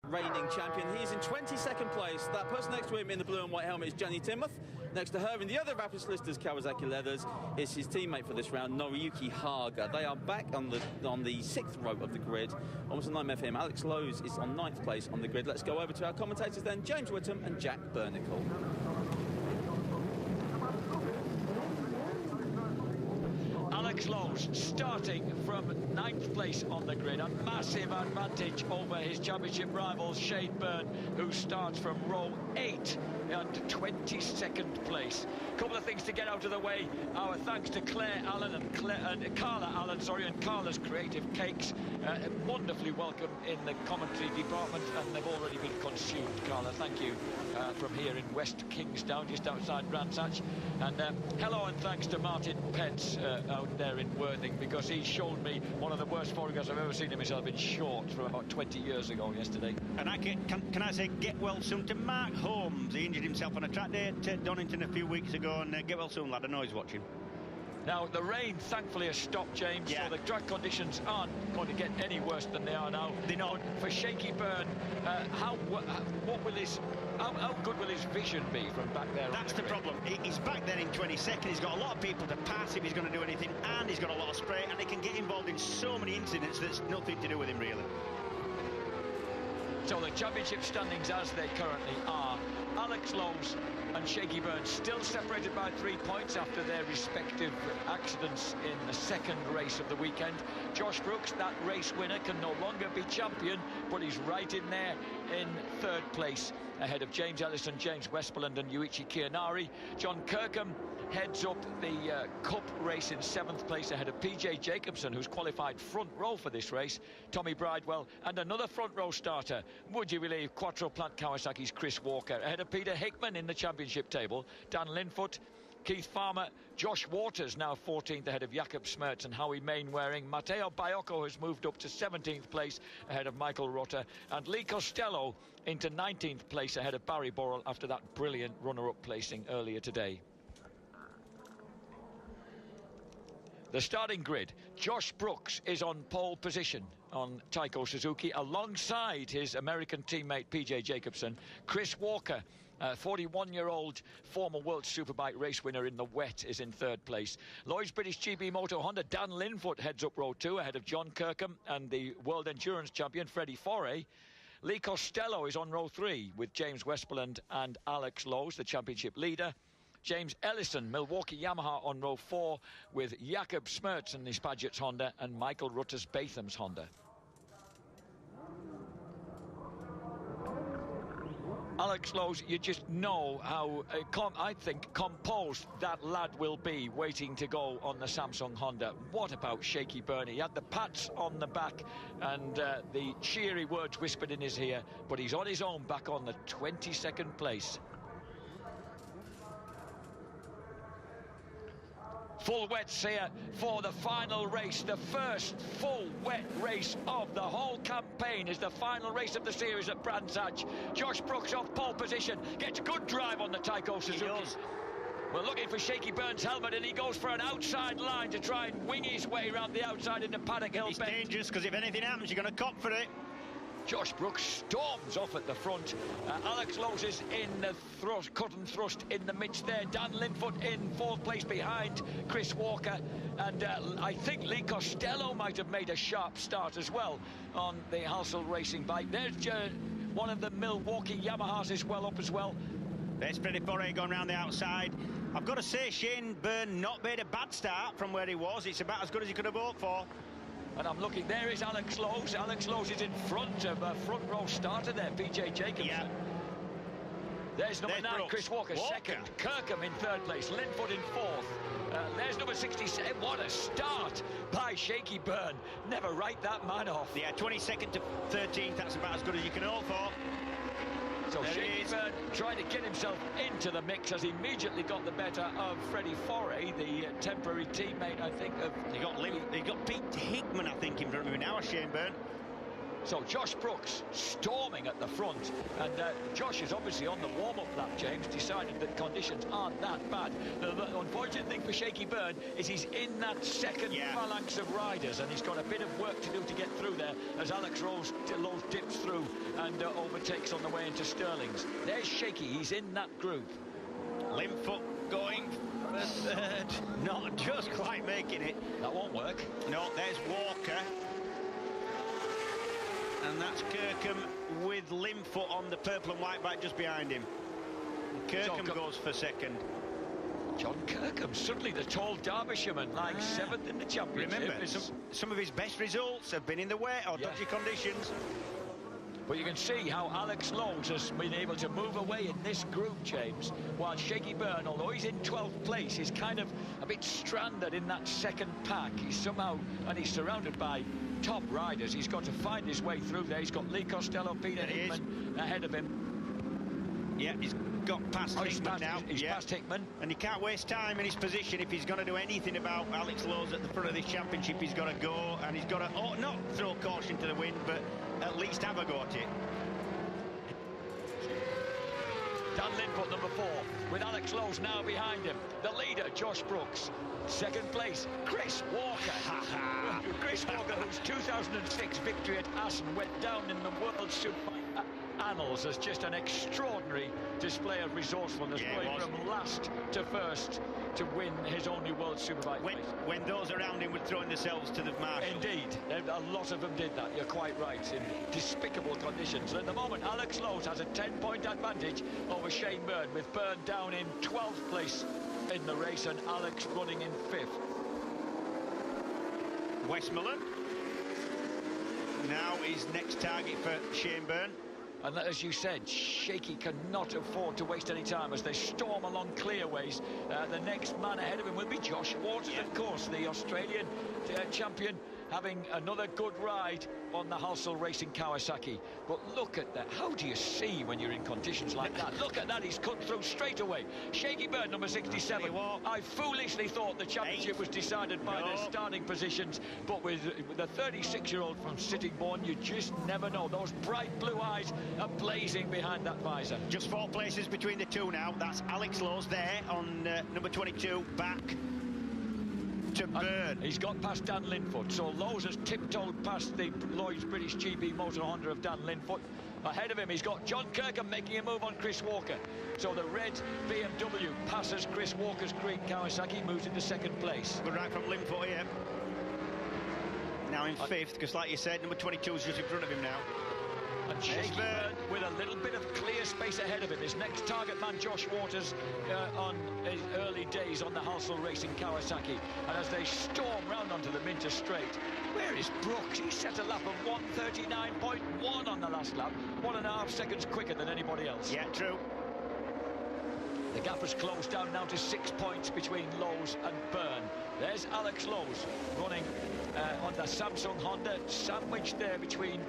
Reigning champion. He is in 22nd place. That person next to him in the blue and white helmet is Jenny Timoth. Next to her in the other Rapid Solicitors Kawasaki Leathers is his teammate for this round, Noriyuki Haga. They are back on the 6th row of the grid. Almost a nightmare for him. Alex Lowe's is on 9th place on the grid. Let's go over to our commentators then, James Whittam and Jack Bernicle. Alex Lowe's starting from 9th place on the grid, a massive advantage over his championship rival Shane Byrne, who starts from row 8 and 22nd place. A couple of things to get out of the way. Our thanks to Claire Allen and Carla Allen, and Carla's Creative Cakes. Wonderfully welcome in the commentary department, and they've already been consumed. Carla, thank you, from here in West Kingsdown, just outside Brands Hatch. And hello and thanks to Martin Pence out there in Worthing, because he showed me one of the worst photographs I've ever seen of myself in shorts from about 20 years ago yesterday. And can I say get well soon to Mark Holmes? He injured himself on a track day at Donington a few weeks ago, and get well soon, lad. I know he's watching. Now, the rain thankfully has stopped, James, so the track conditions aren't going to get any worse than they are now. They're not. For Shaky Byrne, how good will his vision be from back there? That's the problem. He's back there in 22nd. He's got a lot of people to pass if he's going to do anything, and he's got a lot of spray, and he can get involved in so many incidents that's nothing to do with him, really. So the championship standings as they currently are, Alex Lowe's and Shaky Byrne still separated by 3 points after their respective accidents in the second race of the weekend. Josh Brooks, that race winner, can no longer be champion, but he's right in there in 3rd place ahead of James Ellison, James Westmoreland and Yuichi Kiyanari. John Kirkham heads up the Cup race in 7th place ahead of PJ Jacobson, who's qualified front row for this race. Tommy Bridewell and another front row starter, would you believe, Quattro Plant Kawasaki's Chris Walker, ahead of Peter Hickman in the championship table. Dan Linfoot, Keith Farmer, Josh Waters now 14th ahead of Jakob Smertz and Howie Mainwaring. Matteo Baiocco has moved up to 17th place ahead of Michael Rutter, and Lee Costello into 19th place ahead of Barry Burrell after that brilliant runner-up placing earlier today. The starting grid, Josh Brooks is on pole position on Taiko Suzuki alongside his American teammate PJ Jacobson. Chris Walker, 41-year-old former World Superbike race winner in the wet, is in 3rd place. Lloyd's British GB Moto Honda Dan Linfoot heads up row 2 ahead of John Kirkham and the World Endurance champion Freddie Foray. Lee Costello is on row 3 with James Westmoreland and Alex Lowe's, the championship leader. James Ellison, Milwaukee Yamaha, on row 4 with Jakob Smertz and his Padgett's Honda and Michael Rutter's Batham's Honda. Alex Lowe's, you just know how, I think, composed that lad will be waiting to go on the Samsung Honda. What about Shaky Byrne? He had the pats on the back and the cheery words whispered in his ear, but he's on his own back on the 22nd place. Full wets here for the final race. The first full wet race of the whole campaign is the final race of the series at Brands Hatch. Josh Brooks off pole position, gets good drive on the Taiko Suzuki. We're looking for Shaky Byrne's helmet, and he goes for an outside line to try and wing his way around the outside into Paddock Hill Bend. It's dangerous, because if anything happens, you're going to cop for it. Josh Brooks storms off at the front. Alex Lowe's is in the cut and thrust in the midst there. Dan Linfoot in 4th place behind Chris Walker. And I think Lee Costello might have made a sharp start as well on the Halsell Racing bike. There's one of the Milwaukee Yamahas is well up as well. There's Freddie Foray going round the outside. I've got to say, Shane Byrne not made a bad start from where he was. It's about as good as he could have hoped for. And I'm looking, there is Alex Lowe's. Alex Lowe's is in front of a front row starter there, PJ Jacobson. Yeah. There's number 9, Brooks. Chris Walker, 2nd. Kirkham in 3rd place, Linfoot in 4th. There's number 67. What a start by Shaky Byrne. Never write that man off. Yeah, 22nd to 13th, that's about as good as you can hope for. So Shaky Byrne trying to get himself into the mix, has immediately got the better of Freddie Foray, the temporary teammate, I think, of... He got Pete Hickman, I think, in front of him now, Shane Byrne. So Josh Brooks storming at the front, and Josh is obviously on the warm-up lap, James, decided that conditions aren't that bad. The unfortunate thing for Shaky Byrne is he's in that second phalanx of riders, and he's got a bit of work to do to get through there as Alex Lowe's dips through and overtakes on the way into Sterling's. There's Shaky, he's in that group. Linfoot going for third, not just quite making it. That won't work. No, there's Walker. And that's Kirkham with Linfoot on the purple and white bike just behind him. Kirkham goes for second. John Kirkham, suddenly the tall Derbyshireman, like 7th in the championship. Remember, some of his best results have been in the wet or dodgy conditions. But you can see how Alex Lowe's has been able to move away in this group, James, while Shaky Byrne, although he's in 12th place, is kind of a bit stranded in that second pack. He's somehow, and he's surrounded by top riders. He's got to find his way through there. He's got Lee Costello, Peter Hickman ahead of him. Yeah, he's got past Hickman now. He's past Hickman. And he can't waste time in his position. If he's going to do anything about Alex Lowe's at the front of this championship, he's got to go, and he's got to, not throw caution to the wind, but at least have a go at it. Dan Linfoot, number 4, with Alex Lowe's now behind him. The leader, Josh Brooks. Second place, Chris Walker. Chris Walker, whose 2006 victory at Assen went down in the World Superbike annals as just an extraordinary display of resourcefulness, going from last to first to win his only World Superbike race. When those around him were throwing themselves to the marshal. Indeed, a lot of them did that, you're quite right, in despicable conditions. At the moment, Alex Lowe's has a 10-point advantage over Shane Byrne, with Byrne down in 12th place in the race and Alex running in 5th. Westmoreland now is next target for Shane Byrne. And as you said, Shaky cannot afford to waste any time as they storm along clearways. The next man ahead of him will be Josh Waters, of course, the Australian champion, having another good ride on the Halsall Racing Kawasaki. But look at that. How do you see when you're in conditions like that? Look at that. He's cut through straight away. Shaky Byrne, number 67. I foolishly thought the championship was decided by their starting positions, but with the 36-year-old from Sittingbourne, you just never know. Those bright blue eyes are blazing behind that visor. Just 4 places between the two now. That's Alex Lowe's there on number 22, back to Byrne. He's got past Dan Linfoot, so Lowe's has tiptoed past the Lloyd's British GB Motor Honda of Dan Linfoot. Ahead of him, he's got John Kirkham making a move on Chris Walker. So the red BMW passes Chris Walker's green Kawasaki, moves into second place. Good ride from Linfoot here. Now in 5th, because like you said, number 22 is just in front of him now. And Shaky Byrne with a little bit of clear space ahead of him. His next target man, Josh Waters, on his early days on the Halsall Racing Kawasaki. And as they storm round onto the Minter Straight, where is Brooks? He set a lap of 1:39.1 on the last lap, 1.5 seconds quicker than anybody else. Yeah, true. The gap has closed down now to 6 points between Lowe's and Byrne. There's Alex Lowe's running on the Samsung Honda, sandwiched there between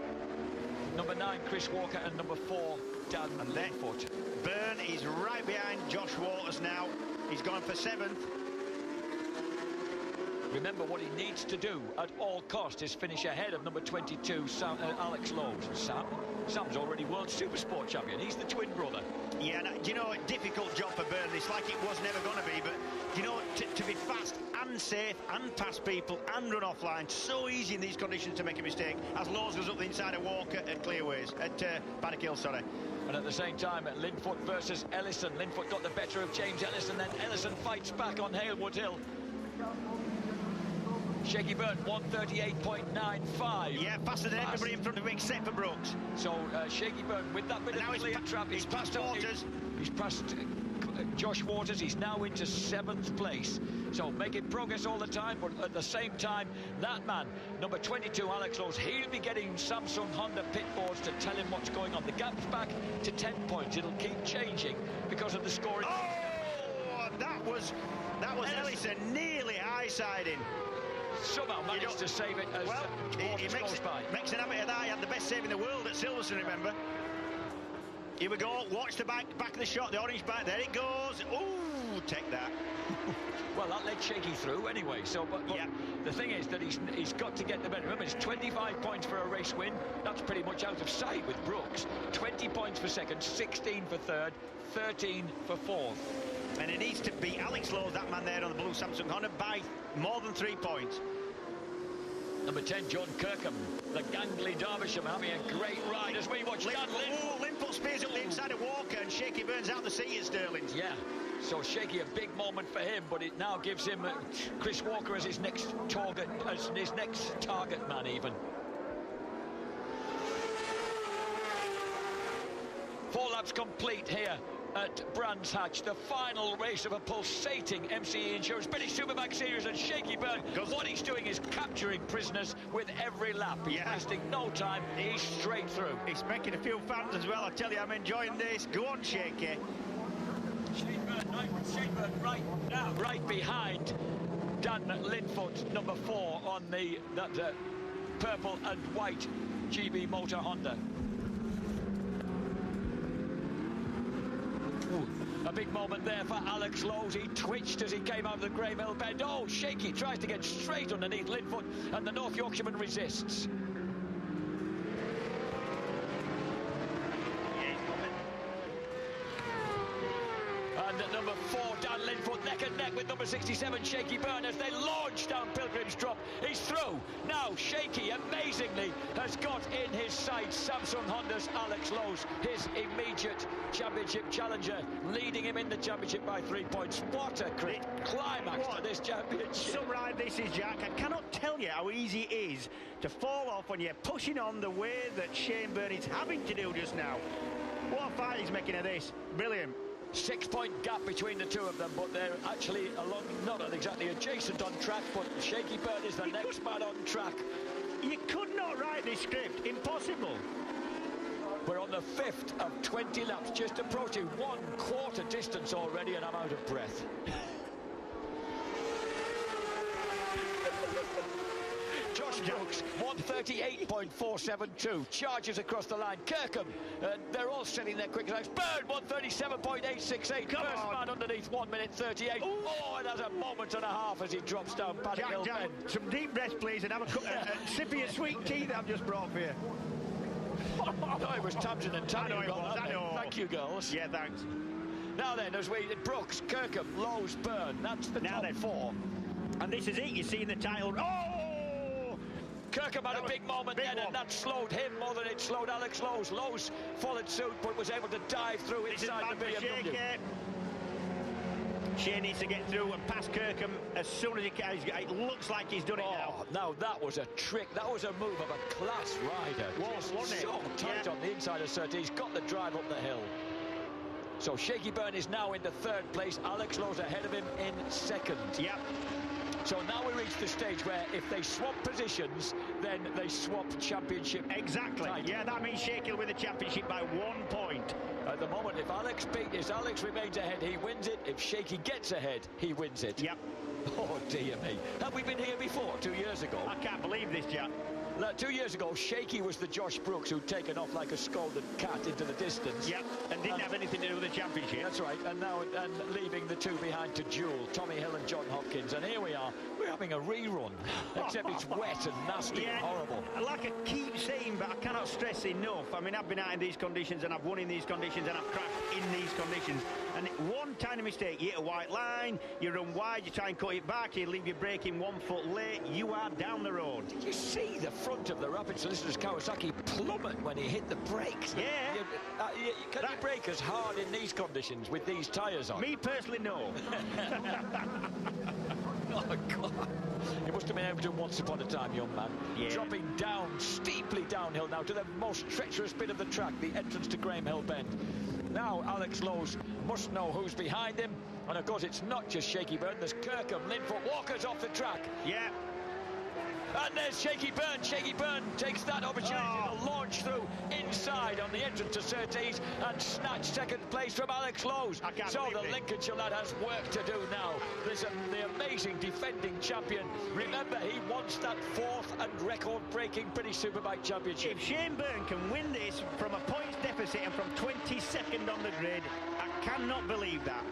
number 9, Chris Walker, and number 4, Dan Linfoot. Byrne is right behind Josh Waters now. He's gone for 7th. Remember, what he needs to do at all cost is finish ahead of number 22, Alex Lowe's. Sam's already World Supersport champion. He's the twin brother. Yeah, do you know, a difficult job for Byrne. It's like it was never going to be, but you know, to be fast and safe and pass people and run offline, so easy in these conditions to make a mistake, as Lowe's goes up the inside of Walker at Clearways, at Paddock Hill, sorry. And at the same time, Linfoot versus Ellison. Linfoot got the better of James Ellison, then Ellison fights back on Halewood Hill. Shaky Byrne, 1:38.95. Yeah, faster than everybody in front of him except for Brooks. So Shaky Byrne with that bit of clear trap. He's past Waters. He's past Josh Waters. He's now into 7th place. So making progress all the time, but at the same time, that man, number 22, Alex Lowe's, he'll be getting Samsung Honda pit boards to tell him what's going on. The gap's back to 10 points. It'll keep changing because of the scoring. Oh, that was Ellison nearly high-siding. Somehow managed to save it as he makes an habit of that. He had the best save in the world at Silverstone, remember? Here we go. Watch the back of the shot. The orange back. There it goes. Ooh, take that. Well, that led Shaky through anyway. So, but yeah. The thing is that he's got to get the better. Remember, it's 25 points for a race win. That's pretty much out of sight with Brooks. 20 points for second, 16 for third, 13 for fourth. And it needs to be Alex Lowe, that man there on the blue Samsung Honda, by more than 3 points. Number 10, John Kirkham, the gangly Derbyshire, having a great ride as we watch Dan Linfoot. Linfoot spears up the inside of Walker, and Shaky burns out the seat at Sterling's. Yeah, so Shaky, a big moment for him, but it now gives him Chris Walker as his next target, man even. 4 laps complete here at Brands Hatch, the final race of a pulsating MCE Insurance British Superbike Series, and Shaky Byrne, what he's doing is capturing prisoners with every lap. He's wasting no time, he's straight through. He's making a few fans as well. I tell you, I'm enjoying this. Go on, Shaky. Shakeburn right now, right behind Dan Linfoot, number 4 on that purple and white GB Motor Honda. A big moment there for Alex Lowe. He twitched as he came out of the Graham Hill bend. Oh, Shaky tries to get straight underneath Linfoot, and the North Yorkshireman resists. And at number 4, Dan Linfoot, neck and neck with number 67, Shaky Byrne, as they launch down Pilgrim's Drop. He's through. Now, Shaky, amazingly, has got in his sights Samsung Honda's Alex Lowe, his immediate championship challenger, leading him in the championship by 3 points. What a great climax to this championship. Some ride this is, Jack. I cannot tell you how easy it is to fall off when you're pushing on the way that Shane Byrne is having to do just now. What a fight he's making of this. Brilliant. 6-point gap between the two of them, but they're actually along, not exactly adjacent on track, but Shaky Byrne is the next man on track. You could not write this script. Impossible. We're on the 5th of 20 laps, just approaching 1/4 distance already, and I'm out of breath. Josh Brooks, 138.472, charges across the line. Kirkham, they're all setting their quick times. Byrne, 137.868, first man underneath 1:38. Ooh. Oh, and has a moment and a half as he drops down Paddock Hill Bend. Some deep breaths, please, and have a sip of your sweet tea that I've just brought for you. No, it was Tamsin and Tanny. I know. Thank you, girls. Yeah, thanks. Now then, as we Brooks, Kirkham, Lowe's, Byrne, that's the top 4. And this is it, you see in the title. Oh! Kirkham had a big moment then, and that slowed him more than it slowed Alex Lowe. Lowe's followed suit, but was able to dive through inside the BMW. Shane needs to get through and pass Kirkham as soon as he can. It looks like he's done it now. Now that was a trick. That was a move of a class rider. Wasn't it? So tight on the inside of Surtees. He's got the drive up the hill. So Shaky Byrne is now in the 3rd place. Alex Lowe's ahead of him in 2nd. Yep. So now we reach the stage where if they swap positions, then they swap championship. Exactly. Title. Yeah, that means Shaky will win the championship by 1 point. At the moment, if Alex remains ahead, he wins it. If Shaky gets ahead, he wins it. Yep. Oh, dear me. Have we been here before, 2 years ago? I can't believe this, Jack. 2 years ago, Shaky was the Josh Brooks who'd taken off like a scolded cat into the distance. Yep, and didn't have anything to do with the championship. That's right, and now leaving the 2 behind to duel, Tommy Hill and John Hopkins. And here we are, we're having a rerun, except it's wet and nasty and horrible. Like I keep saying, but I cannot stress enough. I mean, I've been out in these conditions, and I've won in these conditions, and I've crashed in these conditions. And one tiny mistake, you hit a white line, you run wide, you try and cut it back, you leave your braking 1 foot late, you are down the road. Did you see the front of the Rapid Solicitors Kawasaki plummet when he hit the brakes? Yeah. Can you brake as hard in these conditions with these tyres on? Me personally, no. Oh, God. You must have been able to once upon a time, young man. Yeah. Dropping down, steeply downhill now to the most treacherous bit of the track, the entrance to Graham Hill Bend. Now Alex Lowe must know who's behind him. And, of course, it's not just Shaky Byrne. There's Kirkham, Linfoot, Walker's off the track. Yeah. And there's Shaky Byrne. Shaky Byrne takes that opportunity to launch through inside on the entrance to Surtees and snatch 2nd place from Alex Lowe. So the Lincolnshire lad has work to do now. There's the amazing defending champion. Remember, he wants that 4th and record-breaking British Superbike Championship. If Shane Byrne can win this from a points deficit and from 26 the grid. I cannot believe that.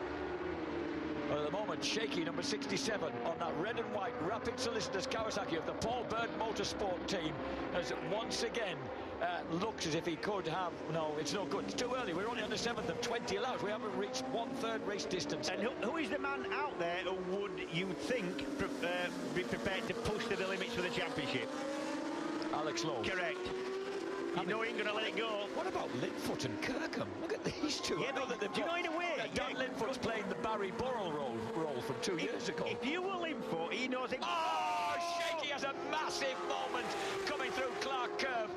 Well, at the moment, Shaky, number 67, on that red and white Rapid Solicitors Kawasaki of the Paul Byrne Motorsport team, has once again looks as if he could have... No, it's no good. It's too early. We're only on the 7th of 20 allowed. We haven't reached 1/3 race distance. And who is the man out there who would, you think, be prepared to push to the limits for the championship? Alex Lowe. Correct. You know he ain't going to let it go. What about Linfoot and Kirkham? Look at these two. Yeah, but do you know, in a way... Dan Linfoot's playing the Barry Burrell role from 2 years ago. If you were Linfoot, he knows it. Oh, Shaky has a massive moment coming through Clark Curve.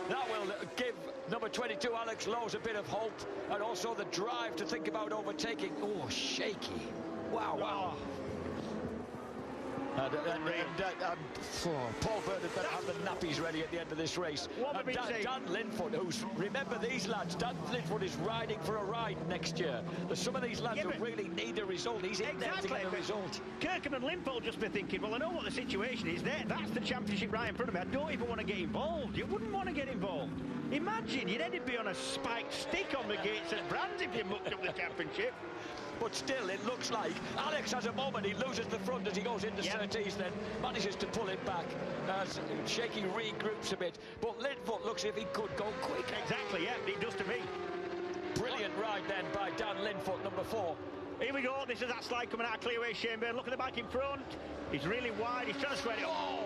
That will give number 22, Alex Lowe, a bit of hope, and also the drive to think about overtaking. Oh, Shaky. Wow, wow. Paul Byrne had better have the nappies ready at the end of this race. And Dan Linfoot, who's, remember these lads, Dan Linfoot is riding for a ride next year. There's some of these lads who really need a result. He's in there to get a result. Kirkham and Linfoot will just be thinking, well, I know what the situation is there. That's the championship right in front of me. I don't even want to get involved. You wouldn't want to get involved. Imagine, you'd headed be on a spiked stick on the gates at Brands if you mucked up the championship. But still, it looks like Alex has a moment. He loses the front as he goes into Surtees, then manages to pull it back as Shaky regroups a bit. But Linfoot looks as if he could go quick. Exactly, yeah, it does to me. Brilliant ride then by Dan Linfoot, number 4. Here we go. This is that slide coming out of clearway, Shane Byrne. Look at the back in front. He's really wide. He's trying to square it. Oh,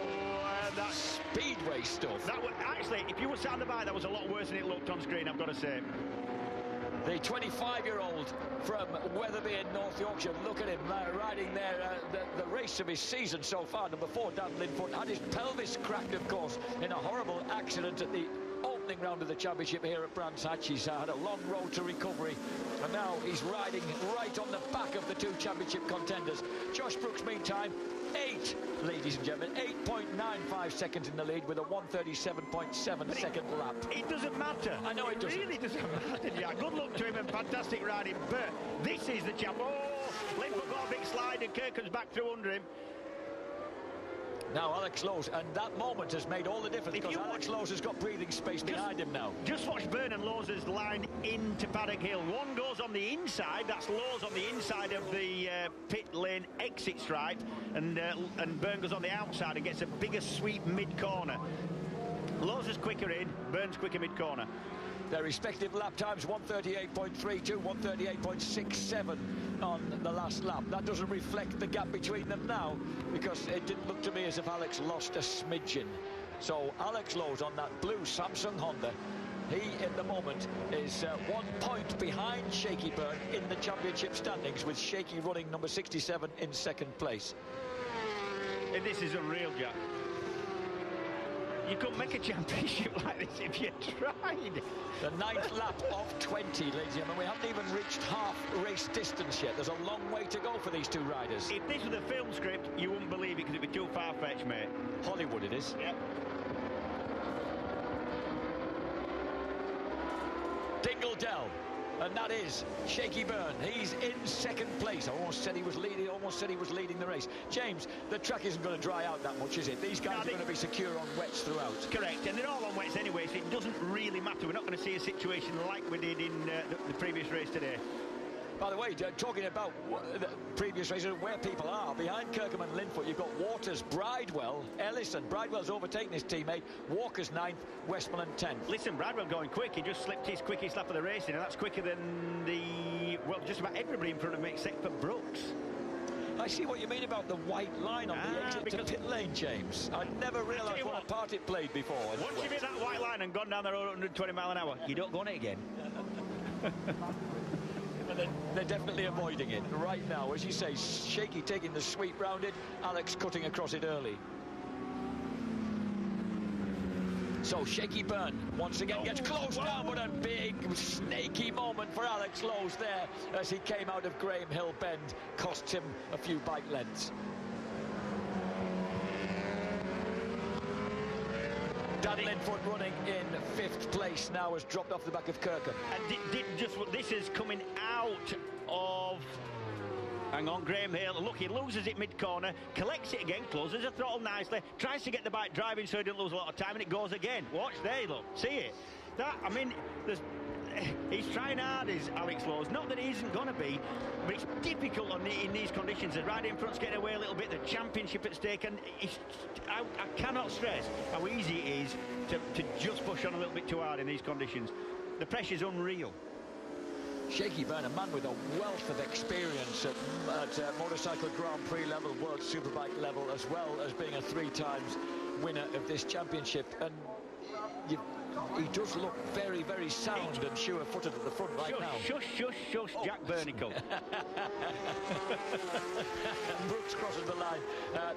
that speedway stuff. That was actually, if you were sat on the bike, that was a lot worse than it looked on screen, I've got to say. The 25-year-old from Wetherby in North Yorkshire, look at him riding there, the race of his season so far. Number 4, Dan Linfoot, had his pelvis cracked, of course, in a horrible accident at the opening round of the championship here at Brands Hatch. He's had a long road to recovery, and now he's riding right on the back of the 2 championship contenders. Josh Brooks, meantime, 8, ladies and gentlemen, 8.95 seconds in the lead with a 1:37.7 second lap. It doesn't matter. I know it doesn't. It really doesn't matter, Jack. Good luck to him and fantastic riding, but this is the champ. Oh, Linfoot got a big slide and Kirkham's back through under him. Now Alex Lowe's, and that moment has made all the difference because Alex Lowe's has got breathing space behind him now. Just watch Byrne and Lowe's line into Paddock Hill. One goes on the inside, that's Lowe's on the inside of the pit lane exit stripe, and Byrne goes on the outside and gets a bigger sweep mid-corner. Lowe's is quicker in, Byrne's quicker mid-corner. Their respective lap times, 1:38.32, 1:38.67 on the last lap. That doesn't reflect the gap between them now, because it didn't look to me as if Alex lost a smidgen. So Alex Lowe's on that blue Samsung Honda. He, in the moment, is 1 point behind Shaky Byrne in the championship standings, with Shaky running number 67 in second place. And this is a real gap. You couldn't make a championship like this if you tried. The 9th lap of 20, ladies and gentlemen. We haven't even reached half race distance yet. There's a long way to go for these 2 riders. If this was a film script, you wouldn't believe it because it'd be too far-fetched, mate. Hollywood it is. Yep. Dingle Dell. And that is Shaky Byrne. He's in second place. I almost said he was leading the race. James, the track isn't going to dry out that much, is it? These guys are going to be secure on wets throughout. Correct, and they're all on wets anyway, so it doesn't really matter. We're not going to see a situation like we did in the previous race today. By the way, talking about the previous races, where people are, behind Kirkham and Linfoot, you've got Waters, Bridewell, Ellison. Bridewell's overtaken his teammate. Walker's 9th, Westmoreland 10th. Listen, Bridewell going quick. He just slipped his quickest lap of the racing, and that's quicker than just about everybody in front of me except for Brooks. I see what you mean about the white line on the exit to pit lane, James. I never realised what a part it played before. Once you've hit that white line and gone down the road at 120 mile an hour, you don't go on it again. They're definitely avoiding it right now. As you say, Shaky taking the sweep round it, Alex cutting across it early. So Shaky Byrne once again gets closed down, but a big snaky moment for Alex Lowe's there as he came out of Graham Hill Bend, cost him a few bike lengths. Dan Linfoot running in 5th place now, has dropped off the back of Kirkham. And this is coming out of... Hang on, Graham Hill. Look, he loses it mid-corner, collects it again, closes the throttle nicely, tries to get the bike driving so he doesn't lose a lot of time, and it goes again. Watch, there, look, see it. That, I mean, there's... he's trying hard, is Alex Lowe's. Not that he isn't going to be, but it's difficult in these conditions. The ride in front's getting away a little bit, the championship at stake, and I cannot stress how easy it is to just push on a little bit too hard in these conditions. The pressure's unreal. Shaky Byrne, a man with a wealth of experience at motorcycle Grand Prix level, World Superbike level, as well as being a 3 times winner of this championship. And he does look very, very sound and sure-footed at the front right now. Shush, Jack Bernicle. Brooks crosses the line.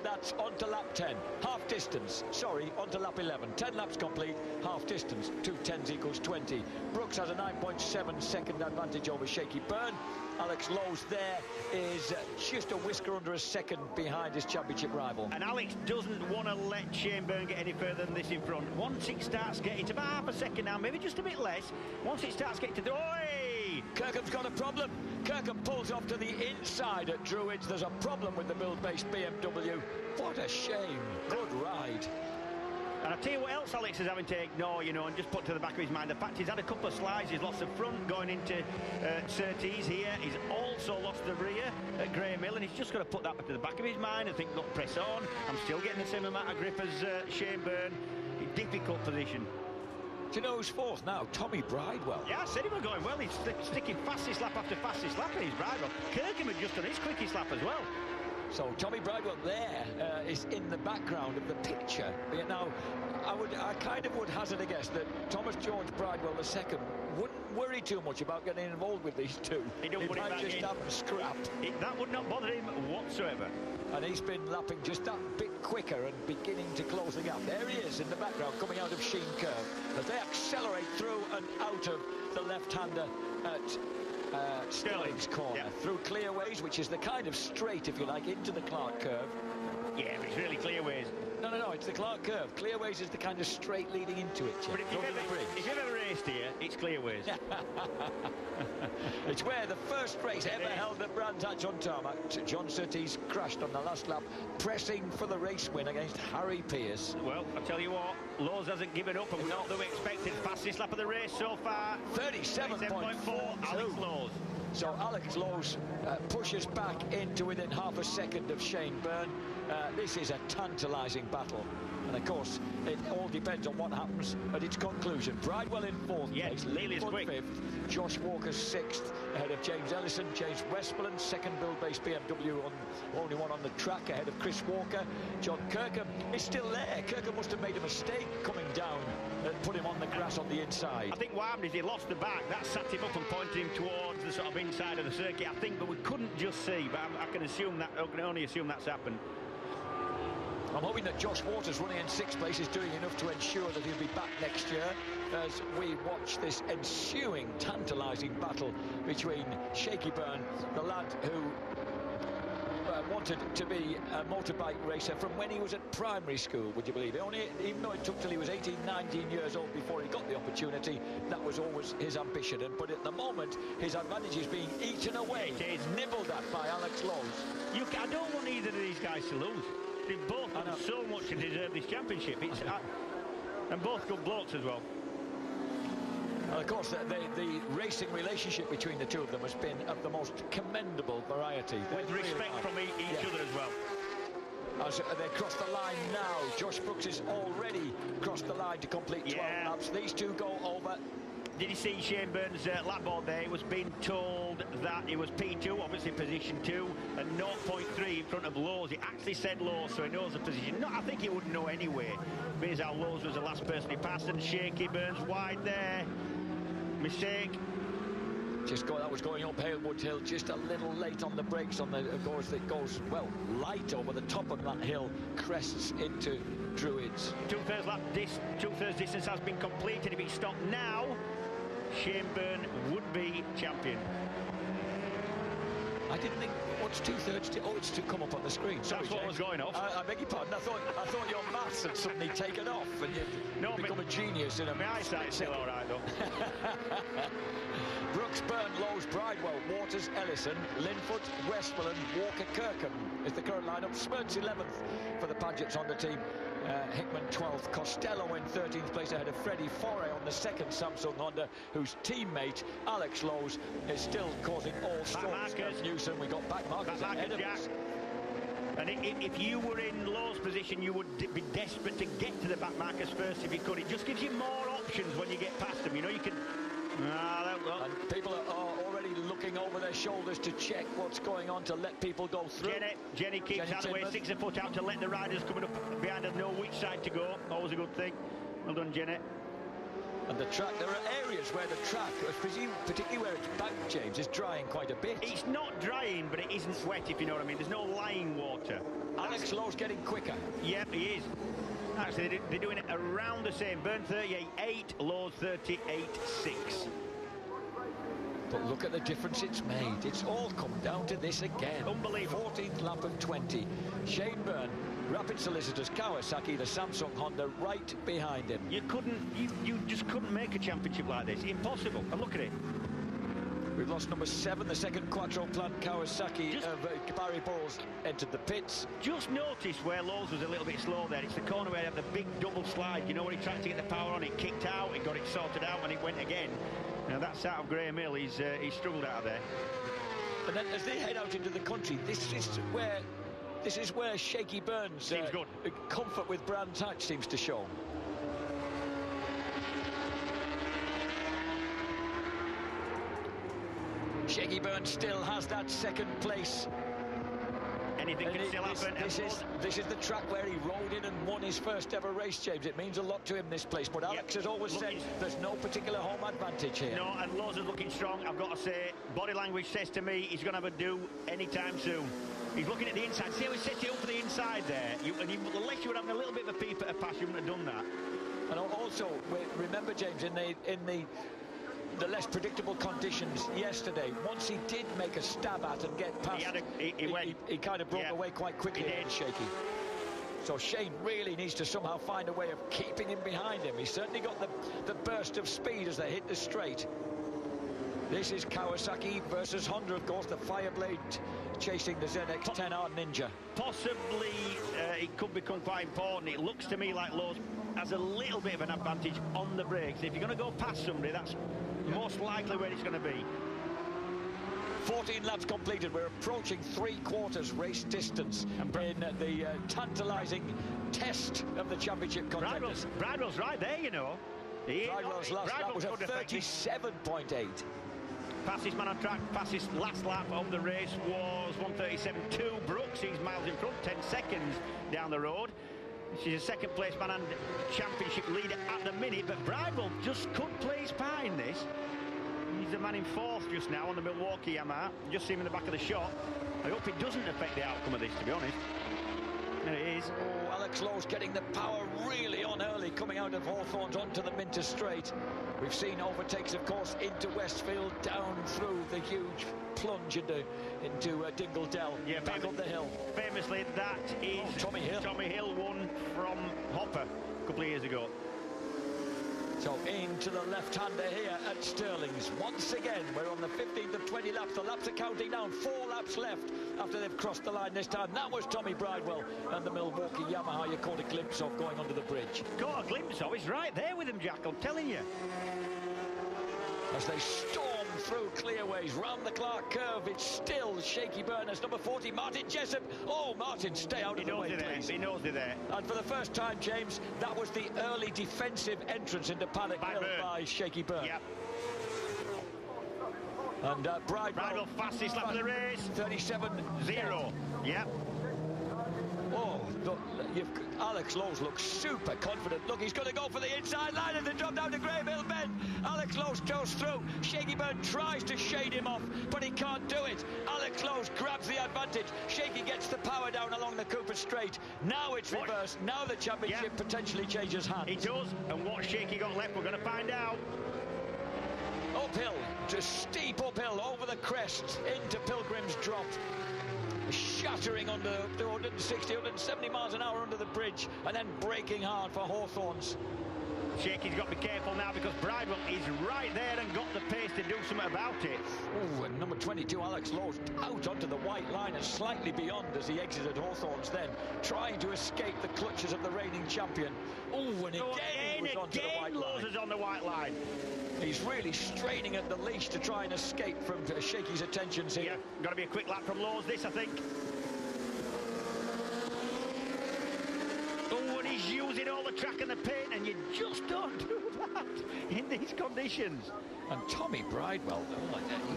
That's on to lap 10. Half distance. Sorry, on to lap 11. 10 laps complete, half distance. 2 10s equals 20. Brooks has a 9.7 second advantage over Shaky Byrne. Alex Lowe's there is just a whisker under a second behind his championship rival. And Alex doesn't want to let Shane Byrne get any further than this in front. Once it starts getting to about half a second now, maybe just a bit less. Once it starts getting to the... Oi! Kirkham's got a problem. Kirkham pulls off to the inside at Druids. There's a problem with the build-based BMW. What a shame. Good ride. And I'll tell you what else Alex is having to ignore, you know, and just put to the back of his mind. The fact he's had a couple of slides, he's lost the front going into Surtees here. He's also lost the rear at Graham Hill, and he's just got to put that to the back of his mind and think, look, press on. I'm still getting the same amount of grip as Shane Byrne. Difficult position. Do you know who's fourth now? Tommy Bridewell. Yeah, I said he was going well. He's sticking fastest lap after fastest lap, and he's Bridewell. Kirkham had just done his quickest lap as well. So Tommy Bridewell there is in the background of the picture. Now, I kind of would hazard a guess that Thomas George Bridewell II wouldn't worry too much about getting involved with these two. He might just have them scrapped. That would not bother him whatsoever. And he's been lapping just that bit quicker and beginning to close the gap. There he is in the background, coming out of Sheen Curve, as they accelerate through and out of the left-hander at Sterling's corner, through Clearways, which is the kind of straight, if you like, into the Clark Curve. Yeah, but it's really Clearways. No, it's the Clark Curve. Clearways is the kind of straight leading into it. But if you've ever raced here, it's Clearways. It's where the first race ever held at Brands Hatch on tarmac. John Surtees crashed on the last lap, pressing for the race win against Harry Pearce. Well, I'll tell you what, Lowe's hasn't given up, and not that we expected. Fastest lap of the race so far. 37.4. Alex Lowe's. So Alex Lowe's pushes back into within half a second of Shane Byrne. This is a tantalising battle. And of course, it all depends on what happens at its conclusion. Bridewell in fourth place, Lely's quick. Fifth, Josh Walker's sixth, ahead of James Ellison. James Westmoreland, second build-based BMW, only one on the track, ahead of Chris Walker. John Kirkham is still there. Kirkham must have made a mistake coming down and put him on the grass on the inside. I think what happened is he lost the back. That sat him up and pointed him towards the sort of inside of the circuit, I think, but we couldn't just see. But I can only assume that's happened. I'm hoping that Josh Waters, running in sixth place, is doing enough to ensure that he'll be back next year as we watch this ensuing tantalising battle between Shaky Byrne, the lad who wanted to be a motorbike racer from when he was at primary school, would you believe it? Even though it took till he was 18, 19 years old before he got the opportunity, that was always his ambition. But at the moment, his advantage is being eaten away. It is nibbled at by Alex Lowe's. I don't want either of these guys to lose. They've both done so much to deserve this championship. And both good blokes as well. And of course, the racing relationship between the two of them has been of the most commendable variety. With respect from each other as well. As they cross the line now, Josh Brooks has already crossed the line to complete 12 laps. These two go over. Did you see Shane Byrne's lap board there? He was being told that he was P2, obviously position 2, and 0.3 in front of Lowe's. He actually said Lowe's, so he knows the position. I think he would know anyway. Being how Lowe's was the last person he passed, and Shaky Byrne's wide there. Mistake. That was going up Halewood Hill, just a little late on the brakes on the course that goes, well, light over the top of that hill, crests into Druids. Two-thirds distance has been completed. If he stopped now, Shane Byrne would be champion. I didn't think, what's two-thirds? Oh, it's to come up on the screen. Sorry, that's what was going off. I beg your pardon. I thought your maths had suddenly taken off and you'd become a genius in a... My eyesight's still all right, though. Brooks, Byrne, Lowe's, Bridewell, Waters, Ellison, Linfoot, Westmoreland, Walker, Kirkham is the current lineup. Smirts 11th for the Padgett's Honda team. Hickman 12th, Costello in 13th place ahead of Freddie Foray on the second Samsung Honda, whose teammate Alex Lowe's is still causing all sorts of nuisance. We got back markers ahead of us. And if you were in Lowe's position, you would be desperate to get to the back markers first if you could. It just gives you more options when you get past them. You know, you can... And people are already looking over their shoulders to check what's going on to let people go through. Jenny keeps out of the way, 6 a foot out to let the riders coming up behind us know which side to go. Always a good thing. Well done, Jenny. And the track, there are areas where the track, particularly where it's banked, James, is drying quite a bit. It's not drying, but it isn't wet, if you know what I mean. There's no lying water. Alex Lowe's getting quicker. Yep, he is. Actually, they're doing it around the same. Byrne 38.8, Lowe's 38.6. But look at the difference it's made. It's all come down to this again. Unbelievable. 14th lap of 20. Shane Byrne, Rapid Solicitors, Kawasaki, the Samsung Honda right behind him. You just couldn't make a championship like this. Impossible. And look at it. We've lost number 7, the second Quattro plant Kawasaki of Barry Bowles entered the pits. Just notice where Lowe's was a little bit slow there. It's the corner where they have the big double slide. You know, when he tried to get the power on, it kicked out, he got it sorted out, and it went again. Now that's out of Graham Hill. He's struggled out of there. And then as they head out into the country, this is where Shaky Byrne's comfort with Brands Hatch seems to show. Shaky Byrne still has that second place. Anything can still happen. This is the track where he rode in and won his first ever race, James. It means a lot to him, this place. But Alex has always said there's no particular home advantage here. No, and Lowe's is looking strong. I've got to say, body language says to me he's going to have a do anytime soon. He's looking at the inside. See how he sets it up for the inside there? Unless you were having a little bit of a peep at a pass, you wouldn't have done that. And also, remember, James, in the less predictable conditions yesterday, once he did make a stab at and get past, he kind of broke away quite quickly. Shaky. So Shane really needs to somehow find a way of keeping him behind him. He's certainly got the burst of speed as they hit the straight. This is Kawasaki versus Honda, of course, the Fireblade chasing the ZX-10R Ninja. Possibly it could become quite important. It looks to me like Lowe's has a little bit of an advantage on the brakes. If you're going to go past somebody, that's most likely where it's going to be. 14 laps completed. We're approaching 3/4 race distance in the tantalising test of the championship contenders. Bridewell's right there, you know. Bridewell's last lap was a 37.8. Fastest man on track, fastest last lap of the race was 1:37.2. Brooks, he's miles in front, 10 seconds down the road. She's a second place man and championship leader at the minute, but Bridewell just could play his part in this. He's the man in 4th just now on the Milwaukee Yamaha. Just see him in the back of the shot. I hope it doesn't affect the outcome of this, to be honest. There it is. Oh, Alex Lowe's getting the power really on early, coming out of Hawthorns onto the Minter Straight. We've seen overtakes, of course, into Westfield, down through the huge plunge into Dingle Dell, back up the hill. Famously, that is Tommy Hill. Tommy Hill won from Hopper a couple of years ago. So into the left-hander here at Stirling's. Once again, we're on the 15th of 20 laps. The laps are counting down. 4 laps left after they've crossed the line this time. That was Tommy Bridewell and the Milwaukee Yamaha you caught a glimpse of going under the bridge. Got a glimpse of? He's right there with him, Jack, I'm telling you. As they storm through clearways, round the Clark curve, it's still Shaky Byrne as number 40, Martin Jessup. Oh, Martin, stay out of the way, please. He knows they're there. And for the first time, James, that was the early defensive entrance into Paddock Hill by Shaky Byrne. Yep. And Bridewell fastest lap of the race. 37.0. Yep. Oh, look, Alex Lowe's looks super confident. Look, he's going to go for the inside line and then drop down to Graham Hill bend. Alex Lowe's goes through. Shaky Byrne tries to shade him off, but he can't do it. Alex Lowe's grabs the advantage. Shaky gets the power down along the Cooper Straight. Now it's reversed. Now the championship potentially changes hands. It does. And what Shaky got left, we're going to find out. Uphill, just steep uphill over the crest into Pilgrim's Drop. Shattering under 160, 170 miles an hour under the bridge and then braking hard for Hawthorns. Shaky's got to be careful now because Bridewell is right there and got the pace to do something about it. Oh, and number 22, Alex Lowe's, out onto the white line and slightly beyond as he exited Hawthorne's then, trying to escape the clutches of the reigning champion. Oh, and again he was onto the white line. Lowe's is on the white line. He's really straining at the leash to try and escape from Shakey's attentions here. Yeah, got to be a quick lap from Lowe's, this, I think. Oh, and he's using all the track and the paint, and you just don't do that in these conditions. And Tommy Bridewell,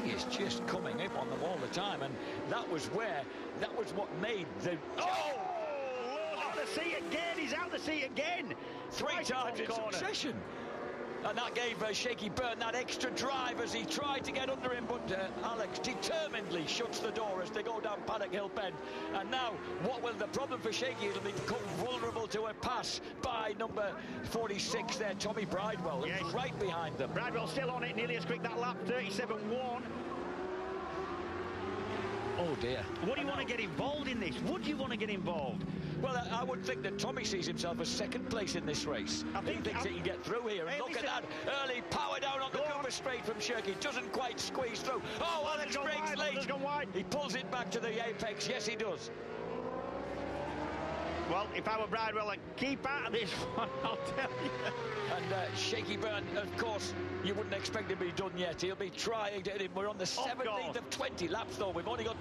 he is just coming up on them all the time, and that was what made the... Oh! Lowe's out the seat again, he's out the seat again. Three times in succession. And that gave Shaky Byrne that extra drive as he tried to get under him, but Alex determinedly shuts the door as they go down Paddock Hill Bend. And now, what will the problem for Shaky? It'll become vulnerable to a pass by number 46 there, Tommy Bridewell, yes, right behind them. Bridewell still on it, nearly as quick that lap, 37.1. Oh dear. What do you want to get involved in this? Would you want to get involved? Well, I would think that Tommy sees himself as second place in this race. He thinks he can get through here. And look at that early power down on the Cooper straight from Shirky. Doesn't quite squeeze through. Oh, Alex breaks late. He pulls it back to the apex. Yes, he does. Well, if I were Bridewell, I'd keep out of this one, I'll tell you. And Shaky Byrne, of course, you wouldn't expect him to be done yet. He'll be trying to hit him. We're on the 17th of 20 laps, though. We've only got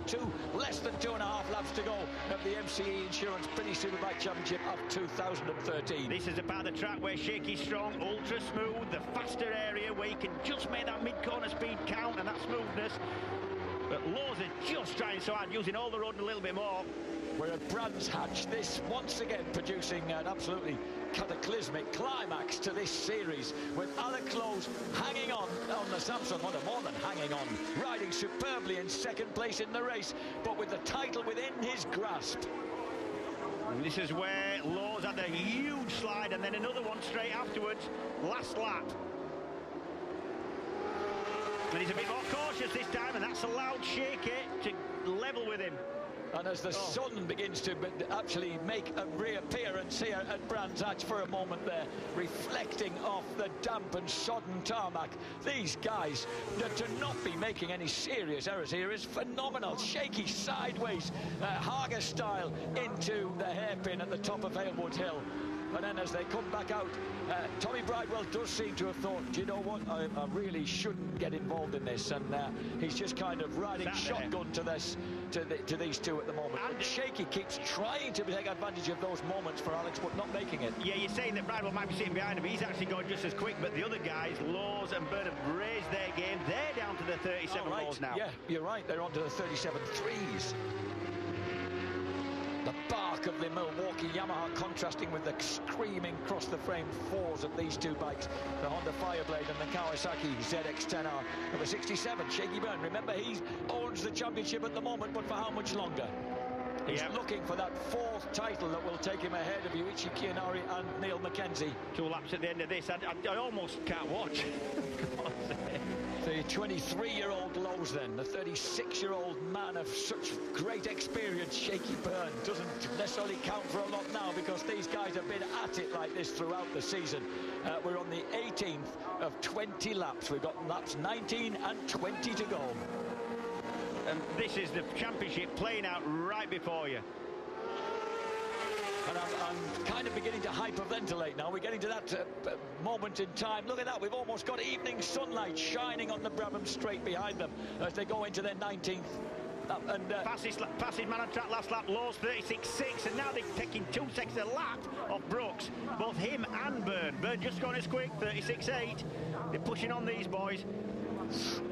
less than 2.5 laps to go of the MCE Insurance British Superbike Championship of 2013. This is the part of the track where Shaky's strong, ultra smooth, the faster area where you can just make that mid-corner speed count and that smoothness. But Lowe's are just trying so hard, using all the road a little bit more. We're at Brands Hatch, this once again producing an absolutely cataclysmic climax to this series, with Alex Lowe's hanging on the Samsung, more than hanging on, riding superbly in second place in the race, but with the title within his grasp. And this is where Lowe's had a huge slide, and then another one straight afterwards, last lap. And he's a bit more cautious this time, and that's allowed Shaky to level with him. And as the sun begins to actually make a reappearance here at Brands Hatch for a moment there, reflecting off the damp and sodden tarmac, these guys, to not be making any serious errors here is phenomenal. Shaky sideways, Haga style, into the hairpin at the top of Halewood Hill. And then as they come back out, Tommy Bridewell does seem to have thought, do you know what, I really shouldn't get involved in this, and he's just kind of riding shotgun to this, to these two at the moment. And Shaky keeps trying to take advantage of those moments for Alex, but not making it. Yeah, you're saying that Bridewell might be sitting behind him. He's actually going just as quick, but the other guys, Lowe's and Byrne, have raised their game. They're down to the 37 Lowe's now. Yeah, you're right. They're on to the 37 threes. The bark of the Milwaukee Yamaha contrasting with the screaming cross-the-frame fours of these two bikes, the Honda Fireblade and the Kawasaki ZX-10R. Number 67, Shaky Byrne. Remember, he owns the championship at the moment, but for how much longer? He's looking for that fourth title that will take him ahead of Yuichi Kianari and Neil Mackenzie. 2 laps at the end of this. I almost can't watch. The 23-year-old Lowe's then, the 36-year-old man of such great experience, Shaky Byrne, doesn't necessarily count for a lot now because these guys have been at it like this throughout the season. We're on the 18th of 20 laps. We've got laps 19 and 20 to go. And this is the championship playing out right before you. And I'm kind of beginning to hyperventilate now. We're getting to that moment in time. Look at that. We've almost got evening sunlight shining on the Brabham Straight behind them as they go into their 19th. Fastest man on track last lap, Lowe's 36.6, and now they're taking 2 seconds a lap off Brooks. Both him and Byrne. Byrne just going as quick, 36.8. They're pushing on these boys.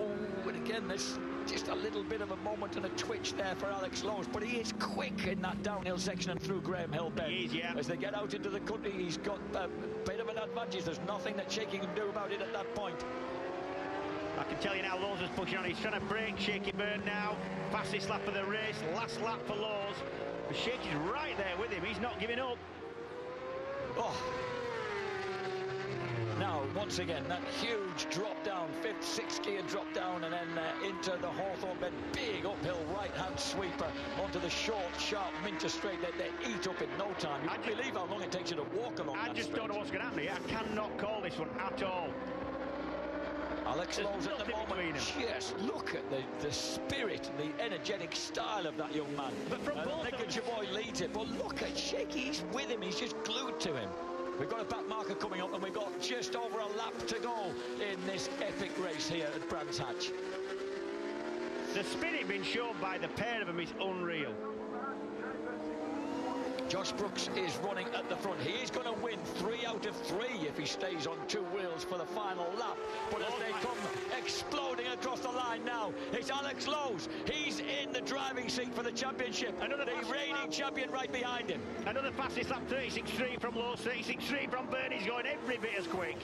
Oh, and again, there's just a little bit of a moment and a twitch there for Alex Lowe's, but he is quick in that downhill section and through Graham Hill Bend. He is, yeah. As they get out into the country, he's got a bit of an advantage. There's nothing that Shaky can do about it at that point. I can tell you now, Lowe's is pushing on. He's trying to break Shaky Byrne now. Fastest lap of the race, last lap for Lowe's. But Shaky's right there with him. He's not giving up. Oh. Now, once again, that huge drop down, 5th, 6th gear drop down, and then into the Hawthorne Bend. Big uphill right-hand sweeper onto the short, sharp Minter Straight that they eat up in no time. You can't believe how long it takes you to walk along that I just don't know what's going to happen here. I cannot call this one at all. Alex Lowe's at the moment. Yes, look at the spirit, the energetic style of that young man. But from Lincoln Chavoy leads it, but look at Shaky, he's with him, he's just glued to him. We've got a back marker coming up, and we've got just over a lap to go in this epic race here at Brands Hatch. The spirit being shown by the pair of them is unreal. Josh Brooks is running at the front. He is going to win 3 out of 3 if he stays on 2 wheels for the final lap. But as they come exploding across the line now, it's Alex Lowe's. He's in the driving seat for the championship. The reigning champion right behind him. Another fastest lap, 36.3 from Lowe's, 36.3 from Bernie's, going every bit as quick.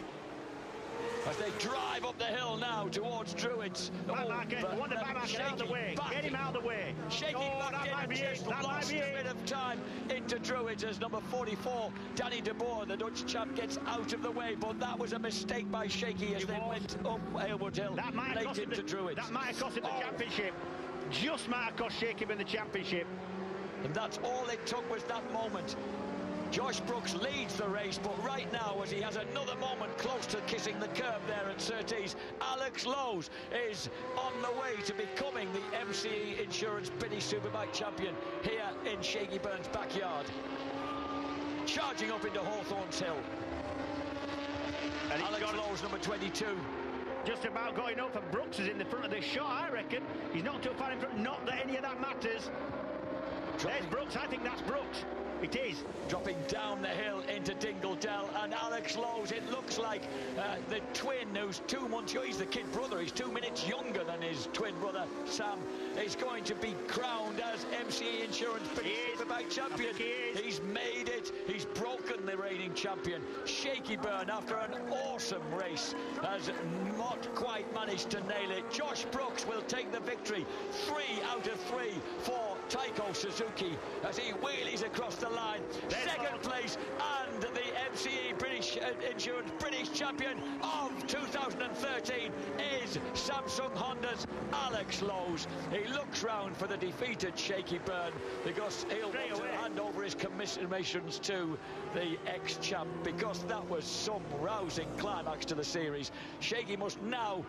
As they drive up the hill now towards Druids. Wonder Backmarker out of the way. Get him out of the way. Shaky back in and just lost a bit of time into Druids as number 44, Danny de Boer, the Dutch champ, gets out of the way. But that was a mistake by Shaky as they went up Aylward Hill late into Druids. That might have cost him the championship. Just might have cost Shaky in the championship. And that's all it took, was that moment. Josh Brooks leads the race, but right now, as he has another moment close to kissing the curb there at Surtees, Alex Lowe's is on the way to becoming the MCE Insurance British Superbike champion here in Shaky Byrne's backyard. Charging up into Hawthorns Hill. And Alex Lowe's number 22. Just about going up, and Brooks is in the front of this shot, I reckon. He's not too far in front, not that any of that matters. There's Brooks, I think that's Brooks. It is. Dropping down the hill into Dingledell, and Alex Lowe's, it looks like the twin who's 2 months, he's the kid brother, he's 2 minutes younger than his twin brother Sam, is going to be crowned as MCE Insurance British Superbike champion. He's made it, he's broken the reigning champion. Shaky Byrne, after an awesome race, has not quite managed to nail it. Josh Brooks will take the victory, 3 out of 3 for Taiko Suzuki as he wheelies across the line. Second place, and the MCE British Insurance British champion of 2013 is Samsung Honda's Alex Lowe's. He looks round for the defeated Shaky Byrne because he'll want to hand over his commiserations to the ex-champ, because that was some rousing climax to the series. Shaky must now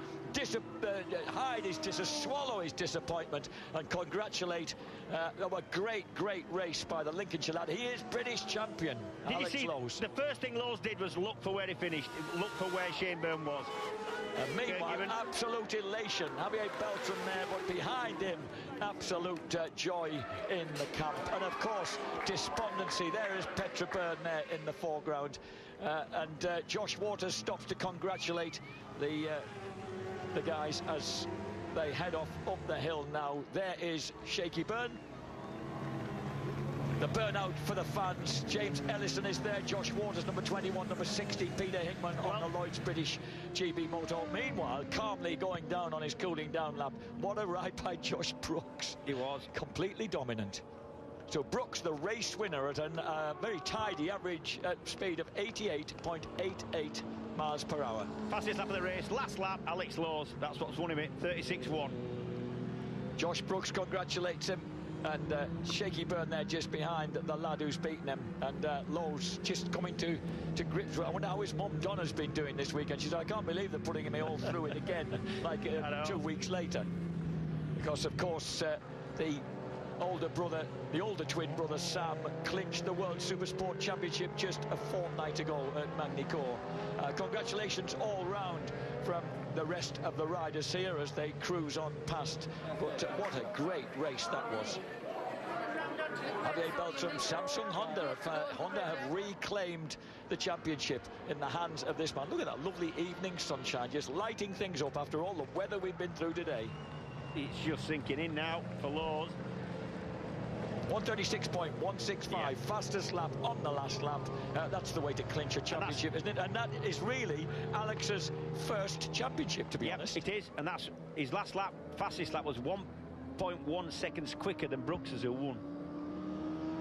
swallow his disappointment and congratulate a great race by the Lincolnshire lad. He is British champion, Alex Lowe's. The first thing Lowe's did was look for where he finished, look for where Shane Byrne was. And meanwhile, absolute elation. Javier Beltran there, but behind him, absolute joy in the camp. And of course, despondency. There is Petra Byrne there in the foreground. And Josh Waters stops to congratulate the guys as they head off up the hill now. There is Shaky Byrne. The burnout for the fans. James Ellison is there. Josh Waters, number 21, number 60. Peter Hickman on the Lloyd's British GB Moto. Meanwhile, calmly going down on his cooling down lap. What a ride by Josh Brooks. He was completely dominant. So Brooks, the race winner, at a very tidy average speed of 88.88 miles per hour. Fastest lap of the race, last lap, Alex Lowe's. That's what's won him it, 36.1. Josh Brooks congratulates him. And Shaky Byrne there just behind the lad who's beaten him. And Lowe's just coming to grips. I wonder how his mum Donna's been doing this weekend. She said, I can't believe they're putting him all through it again, like 2 weeks later. Because, of course, the older twin brother Sam clinched the World Supersport Championship just a fortnight ago at Magny-Cours. Congratulations all round from the rest of the riders here as they cruise on past. But what a great race that was. Javier Beltran, Samsung Honda. Honda have reclaimed the championship in the hands of this man. Look at that lovely evening sunshine, just lighting things up after all the weather we've been through today. It's just sinking in now for Lowe's. 136.165, fastest lap on the last lap. That's the way to clinch a championship, isn't it? And that is really Alex's first championship, to be honest. It is, and that's his last lap. Fastest lap was 1.1 seconds quicker than Brooks's, who won.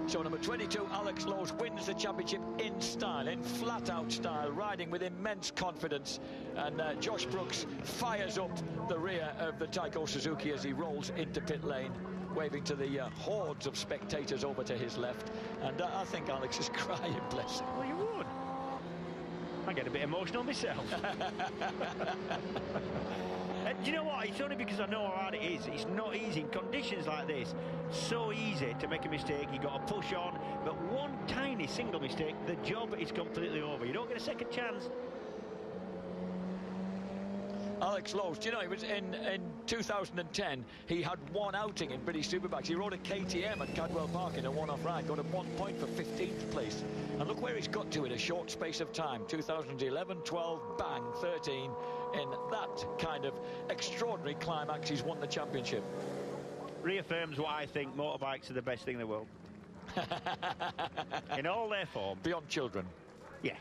So number 22, Alex Lowe's, wins the championship in style, in flat-out style, riding with immense confidence. And Josh Brooks fires up the rear of the Taiko Suzuki as he rolls into pit lane, waving to the hordes of spectators over to his left. And I think Alex is crying, bless him. Well, you would. I get a bit emotional myself. Do you know what? It's only because I know how hard it is. It's not easy in conditions like this. So easy to make a mistake. You've got to push on. But one tiny single mistake, the job is completely over. You don't get a second chance. Alex Lowe's, do you know, he was in 2010, he had one outing in British Superbikes. He rode a KTM at Cadwell Park in a one-off ride, got a 1 point for 15th place. And look where he's got to in a short space of time. 2011, 12, bang, 13. In that kind of extraordinary climax, he's won the championship. Reaffirms what I think, motorbikes are the best thing in the world. In all their form. Beyond children. Yeah.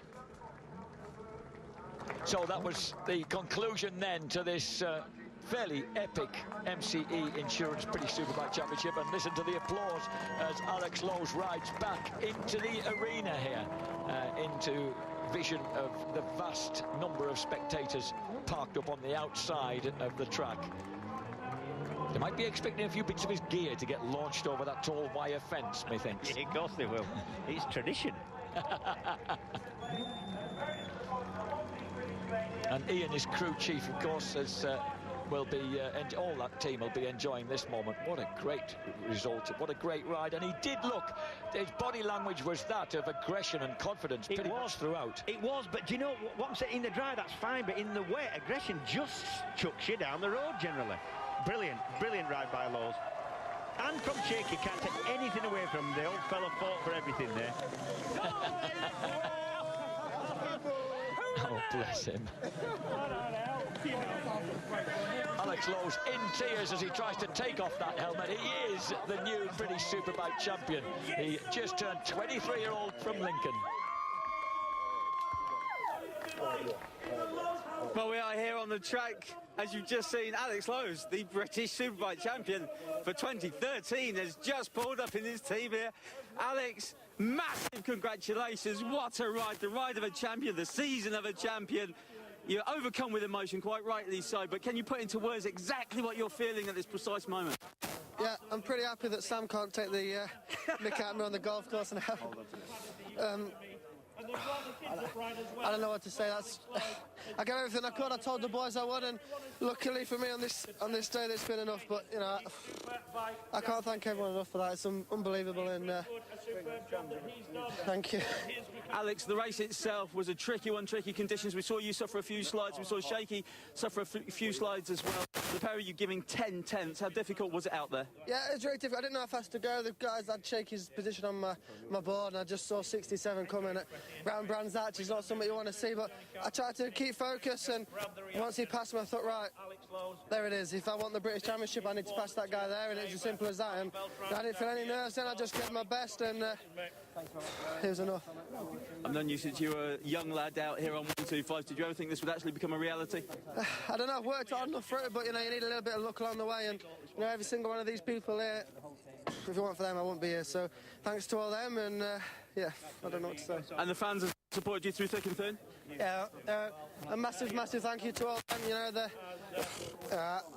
So that was the conclusion then to this fairly epic MCE Insurance British Superbike Championship. And listen to the applause as Alex Lowe's rides back into the arena here, into vision of the vast number of spectators parked up on the outside of the track. They might be expecting a few bits of his gear to get launched over that tall wire fence, methinks. Yeah, of course they will. It's tradition. And Ian, his crew chief, of course, will be, and all that team will be enjoying this moment. What a great result, what a great ride. And he did look, his body language was that of aggression and confidence pretty much throughout. It was, but do you know what I'm saying? In the dry, that's fine, but in the wet, aggression just chucks you down the road generally. Brilliant, brilliant ride by Lowe's. And from Shaky, can't take anything away from him. The old fellow fought for everything there. Oh, bless him. Alex Lowe's in tears as he tries to take off that helmet. He is the new British Superbike champion. He just turned 23-year-old from Lincoln. Well, we are here on the track, as you've just seen. Alex Lowe's, the British Superbike champion for 2013, has just pulled up in his team here. Alex, massive congratulations. What a ride. The ride of a champion, the season of a champion. You're overcome with emotion, quite rightly so, but can you put into words exactly what you're feeling at this precise moment? Yeah, I'm pretty happy that Sam can't take the mick out of me on the golf course now. I don't know what to say. I gave everything I could. I told the boys I would, and luckily for me on this day, that's been enough. But you know, I can't thank everyone enough for that. It's unbelievable, and thank you. Alex, the race itself was a tricky one, tricky conditions. We saw you suffer a few slides. We saw Shaky suffer a few slides as well. The pair of you giving 10 tenths. How difficult was it out there? Yeah, it was very difficult. I didn't know how fast to go. The guys had Shaky's position on my board, and I just saw 67 coming. Round Brands Arch is not something you want to see, but I tried to keep focus, and once he passed me, I thought, right, there it is. If I want the British Championship, I need to pass that guy there, and it's as simple as that. And I didn't feel any nerves then. I just gave my best, and it was enough. I've known you since you were a young lad out here on 125. Did you ever think this would actually become a reality? I don't know. I've worked hard enough for it, but you know, you need a little bit of luck along the way, and you know, every single one of these people here, if it weren't for them, I wouldn't be here. So thanks to all them, and yeah, I don't know what to say. And the fans have supported you through thick and thin? Yeah, a massive thank you to all them. You know,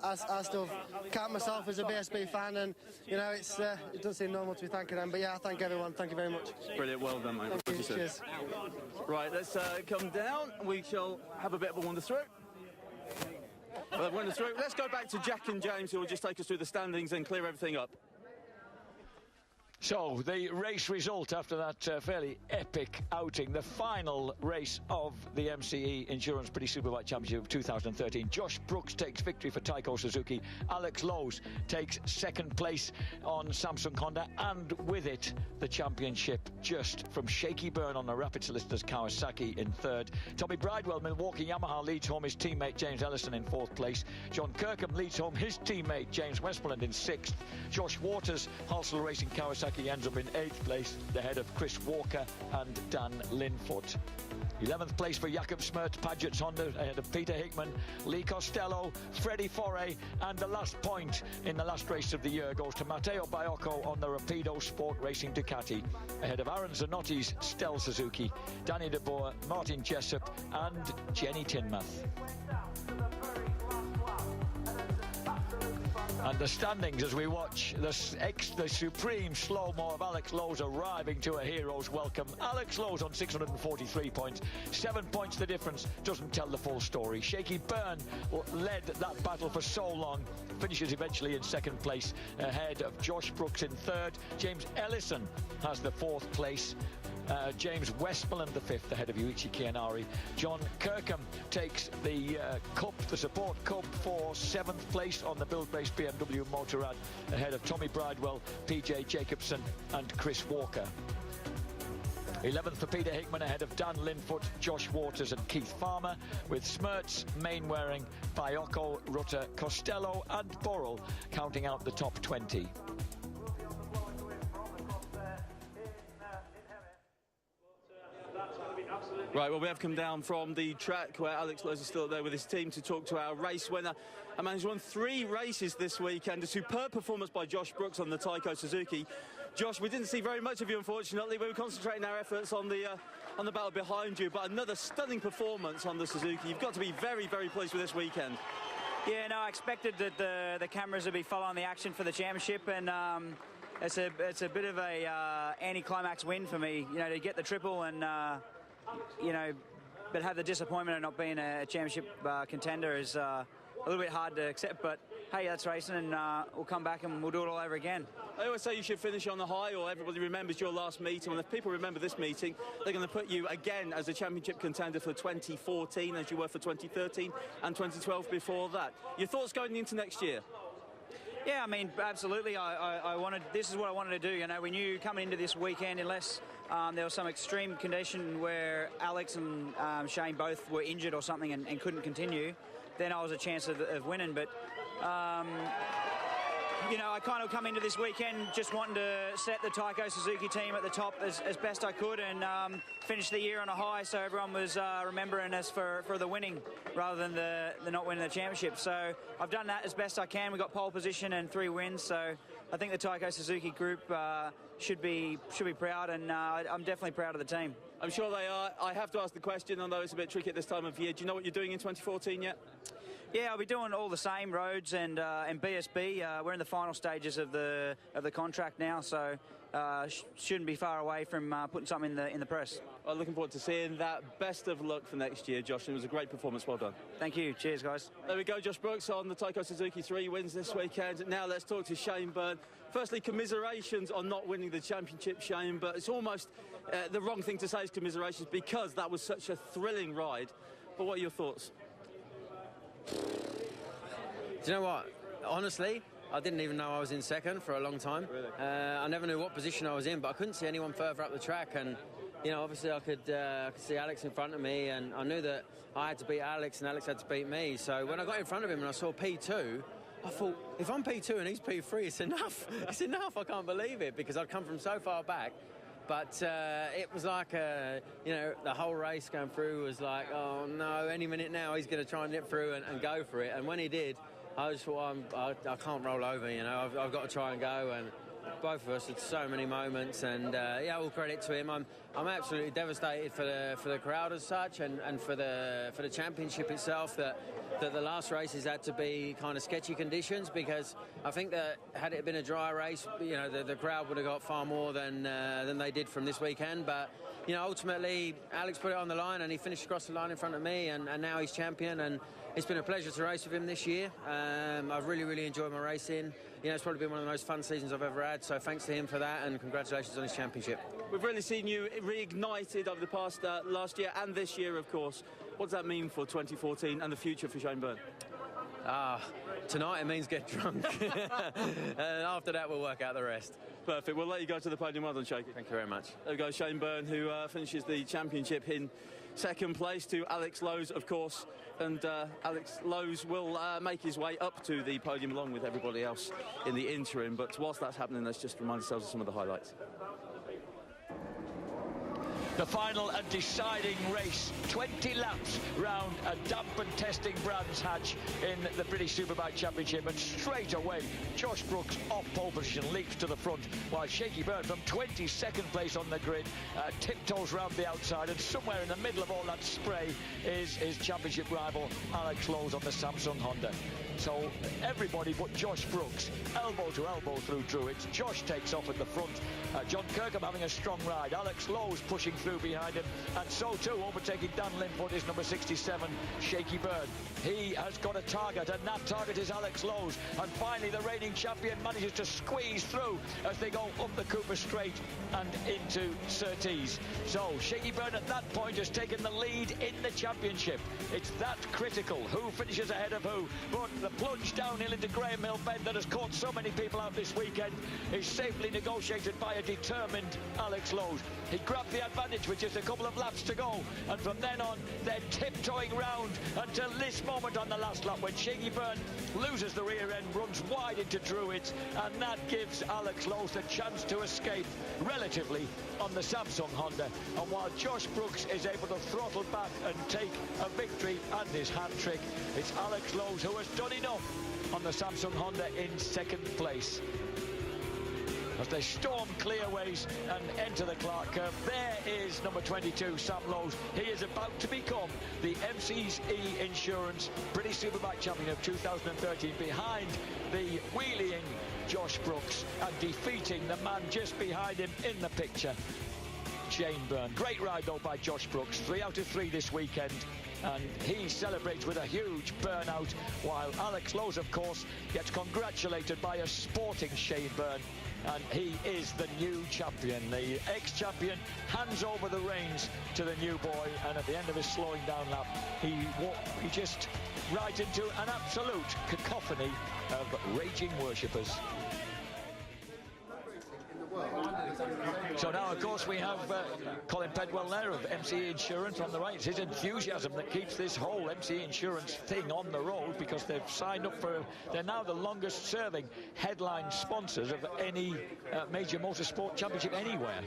I still count myself as a BSB fan, and you know, it doesn't seem normal to be thanking them. But yeah, I thank everyone. Thank you very much. Brilliant, well done, mate. Thank you. Cheers. Right, let's come down. We shall have a bit of a wander through. Let's go back to Jack and James, who will just take us through the standings and clear everything up. So, the race result after that fairly epic outing, the final race of the MCE Insurance British Superbike Championship of 2013. Josh Brooks takes victory for Taiko Suzuki. Alex Lowe's takes second place on Samsung Honda, and with it, the championship just from Shaky Byrne on the Rapid Solicitors Kawasaki in third. Tommy Bridewell, Milwaukee Yamaha, leads home his teammate James Ellison in fourth place. John Kirkham leads home his teammate James Westmoreland in sixth. Josh Waters, Halsell Racing Kawasaki, ends up in 8th place, ahead of Chris Walker and Dan Linfoot. 11th place for Jakob Smert, Paget's Honda, ahead of Peter Hickman, Lee Costello, Freddie Foray, and the last point in the last race of the year goes to Matteo Baiocco on the Rapido Sport Racing Ducati, ahead of Aaron Zanotti's Stel Suzuki, Danny de Boer, Martin Jessup, and Jenny Tinmouth. And the standings as we watch the supreme slow-mo of Alex Lowes arriving to a hero's welcome. Alex Lowes on 643 points. 7 points the difference. Doesn't tell the full story. Shaky Byrne led that battle for so long. Finishes eventually in second place ahead of Josh Brooks in third. James Ellison has the fourth place. James Westmoreland the fifth ahead of Yuichi Kianari. John Kirkham takes the cup, the support cup, for seventh place on the build-based BMW Motorrad ahead of Tommy Bridewell, PJ Jacobson and Chris Walker. 11th for Peter Hickman ahead of Dan Linfoot, Josh Waters and Keith Farmer, with Smertz, Mainwaring, Biocco, Rutter, Costello and Burrell counting out the top 20. Right, well, we have come down from the track where Alex Lowes is still there with his team to talk to our race winner. A man who's won 3 races this weekend. A superb performance by Josh Brooks on the Taiko Suzuki. Josh, we didn't see very much of you, unfortunately. We were concentrating our efforts on the battle behind you, but another stunning performance on the Suzuki. You've got to be very, very pleased with this weekend. Yeah, no, I expected that the cameras would be following the action for the championship, and it's a bit of a anti-climax win for me, you know, to get the triple and you know, but have the disappointment of not being a championship contender is a little bit hard to accept. But hey, that's racing, and we'll come back and we'll do it all over again. I always say you should finish on the high, or everybody remembers your last meeting. And if people remember this meeting, they're going to put you again as a championship contender for 2014, as you were for 2013 and 2012 before that. Your thoughts going into next year? Yeah, I mean, absolutely. I wanted. This is what I wanted to do. You know, we knew coming into this weekend, unless there was some extreme condition where Alex and Shane both were injured or something and couldn't continue, then I was a chance of winning. But you know, I kind of come into this weekend just wanting to set the Taiko Suzuki team at the top as best I could and finish the year on a high, so everyone was remembering us for the winning rather than the not winning the championship. So I've done that as best I can. We got pole position and 3 wins, so I think the Taiko Suzuki group should be proud, and I'm definitely proud of the team. I'm sure they are. I have to ask the question, although it's a bit tricky at this time of year. Do you know what you're doing in 2014 yet? Yeah, I'll be doing all the same roads and BSB. We're in the final stages of the contract now, so shouldn't be far away from putting something in the press. Well, looking forward to seeing that. Best of luck for next year, Josh. It was a great performance. Well done. Thank you. Cheers, guys. There we go, Josh Brooks on the Taiko Suzuki 3 wins this weekend. Now let's talk to Shane Byrne. Firstly, commiserations on not winning the championship, Shane, but it's almost the wrong thing to say is commiserations because that was such a thrilling ride. But what are your thoughts? Do you know what? Honestly, I didn't even know I was in second for a long time. Really? I never knew what position I was in, but I couldn't see anyone further up the track. And, you know, obviously I could see Alex in front of me, and I knew that I had to beat Alex and Alex had to beat me. So when I got in front of him and I saw P2, I thought, if I'm P2 and he's P3, it's enough. It's enough. I can't believe it, because I'd come from so far back. But it was like, you know, the whole race going through was like, oh no, any minute now he's going to try and nip through and go for it. And when he did, I just thought, I can't roll over, you know, I've got to try and go. And both of us had so many moments, and yeah, all credit to him. I'm absolutely devastated for the crowd as such, and for the championship itself, that the last races had to be kind of sketchy conditions, because I think that had it been a dry race, you know, the crowd would have got far more than they did from this weekend. But you know, ultimately Alex put it on the line and he finished across the line in front of me, and now he's champion, and it's been a pleasure to race with him this year. I've really enjoyed my racing. You know, it's probably been one of the most fun seasons I've ever had, so thanks to him for that, and congratulations on his championship. We've really seen you reignited over the past last year and this year, of course. What does that mean for 2014 and the future for Shane Byrne? Tonight it means get drunk. And after that we'll work out the rest. Perfect. We'll let you go to the podium. Well done, Shaky. Thank you very much. There we go, Shane Byrne, who finishes the championship in second place to Alex Lowes, of course. And Alex Lowes will make his way up to the podium along with everybody else in the interim. But whilst that's happening, let's just remind ourselves of some of the highlights. The final and deciding race, 20 laps round a damp and testing Brands Hatch in the British Superbike Championship, and straight away Josh Brooks off pole position leaps to the front, while Shaky Byrne from 22nd place on the grid tiptoes round the outside, and somewhere in the middle of all that spray is his championship rival Alex Lowes on the Samsung Honda. So everybody but Josh Brooks, elbow to elbow through Druids. Josh takes off at the front. John Kirkham having a strong ride. Alex Lowe's pushing through behind him. And so too, overtaking Dan Linfoot is number 67, Shaky Byrne. He has got a target, and that target is Alex Lowe's. And finally, the reigning champion manages to squeeze through as they go up the Cooper Straight and into Surtees. So Shaky Byrne at that point has taken the lead in the championship. It's that critical, who finishes ahead of who. But the plunge downhill into Graham Hill Bend that has caught so many people out this weekend is safely negotiated by a determined Alex Lowe's. He grabbed the advantage with just a couple of laps to go, and from then on they're tiptoeing round until this moment on the last lap when Shaky Byrne loses the rear end, runs wide into Druids, and that gives Alex Lowe's the chance to escape relatively on the Samsung Honda. And while Josh Brooks is able to throttle back and take a victory and his hat trick, it's Alex Lowe's who has done enough on the Samsung Honda in second place. As they storm clearways and enter the Clark curve, there is number 22, Sam Lowe's. He is about to become the MCE Insurance British Superbike Champion of 2013, behind the wheeling Josh Brooks and defeating the man just behind him in the picture, Shane Byrne. Great ride though by Josh Brooks, 3 out of 3 this weekend, and he celebrates with a huge burnout, while Alex Lowe's, of course, gets congratulated by a sporting Shane Byrne, and he is the new champion. The ex-champion hands over the reins to the new boy, and at the end of his slowing down lap, he just rides into an absolute cacophony of raging worshippers. So now, of course, we have Colin Pedwell there of MCE Insurance on the right. It's his enthusiasm that keeps this whole MCE Insurance thing on the road, because they've signed up for... They're now the longest-serving headline sponsors of any major motorsport championship anywhere.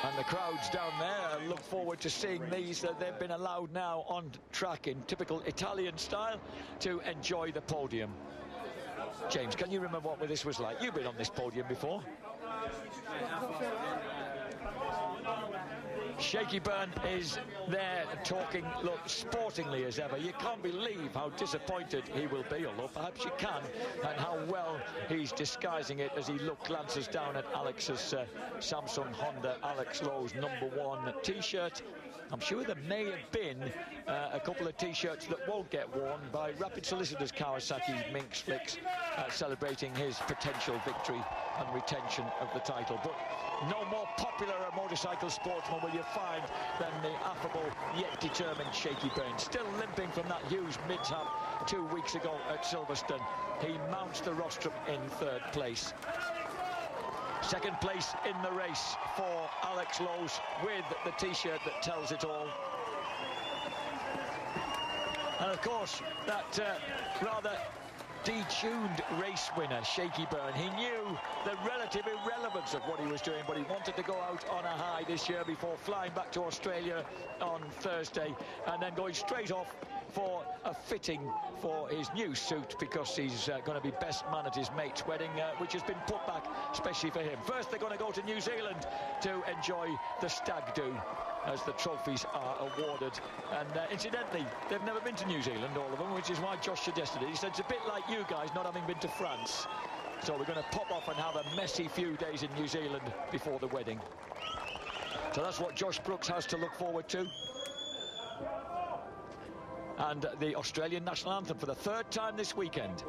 And the crowds down there look forward to seeing these. They've been allowed now on track in typical Italian style to enjoy the podium. James, can you remember what this was like? You've been on this podium before. Shaky Byrne is there talking, look, sportingly as ever. You can't believe how disappointed he will be, although perhaps you can, and how well he's disguising it as he glances down at Alex's Samsung Honda Alex Lowe's #1 T-shirt. I'm sure there may have been a couple of T-shirts that won't get worn by Rapid Solicitors Kawasaki Minx Flicks, celebrating his potential victory and retention of the title. But no more popular a motorcycle sportsman will you find than the affable yet determined Shaky Byrne. Still limping from that huge mishap 2 weeks ago at Silverstone, he mounts the rostrum in 3rd place. Second place in the race for Alex Lowe's, with the T-shirt that tells it all. And of course, that rather detuned race winner, Shaky Byrne, he knew the relative irrelevance of what he was doing, but he wanted to go out on a high this year before flying back to Australia on Thursday and then going straight off for a fitting for his new suit, because he's going to be best man at his mate's wedding, which has been put back especially for him. First, they're going to go to New Zealand to enjoy the stag do as the trophies are awarded. And incidentally, they've never been to New Zealand, all of them, which is why Josh suggested it. He said it's a bit like you guys not having been to France. So we're going to pop off and have a messy few days in New Zealand before the wedding. So that's what Josh Brooks has to look forward to. And the Australian national anthem for the 3rd time this weekend.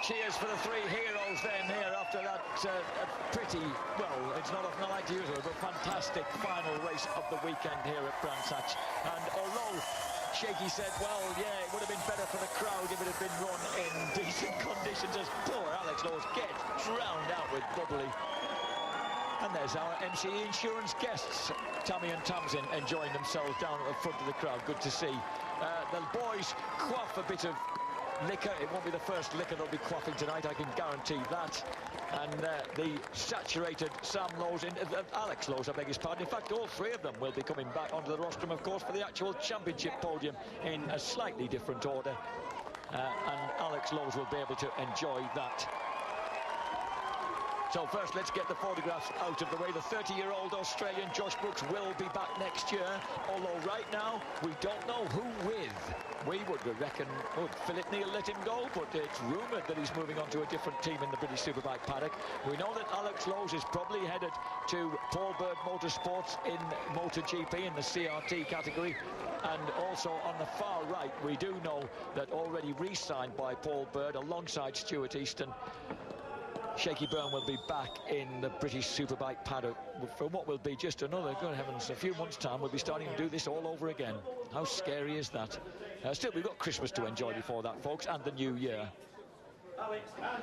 Cheers for the three heroes then here after that pretty, well, it's not often I like to use it, but fantastic final race of the weekend here at Brands Hatch. And although Shaky said, well, yeah, it would have been better for the crowd if it had been run in decent conditions, as poor Alex Lowes gets drowned out with bubbly. And there's our MCE Insurance guests, Tammy and Tamsin, enjoying themselves down at the front of the crowd. Good to see. The boys quaff a bit of liquor. It won't be the first liquor they'll be quaffing tonight, I can guarantee that. And the saturated Sam Lowes, Alex Lowes, I beg his pardon. In fact, all three of them will be coming back onto the rostrum, of course, for the actual championship podium in a slightly different order. And Alex Lowes will be able to enjoy that. So first, let's get the photographs out of the way. The 30-year-old Australian Josh Brooks will be back next year, although right now we don't know who with. We would reckon, Philip Neal let him go, but it's rumoured that he's moving on to a different team in the British Superbike paddock. We know that Alex Lowes is probably headed to Paul Bird Motorsports in MotoGP in the CRT category. And also on the far right, we do know that already re-signed by Paul Bird alongside Stuart Easton, Shaky Byrne will be back in the British Superbike paddock for what will be just another, good heavens, a few months' time. We'll be starting to do this all over again. How scary is that? Still, we've got Christmas to enjoy before that, folks, and the New Year.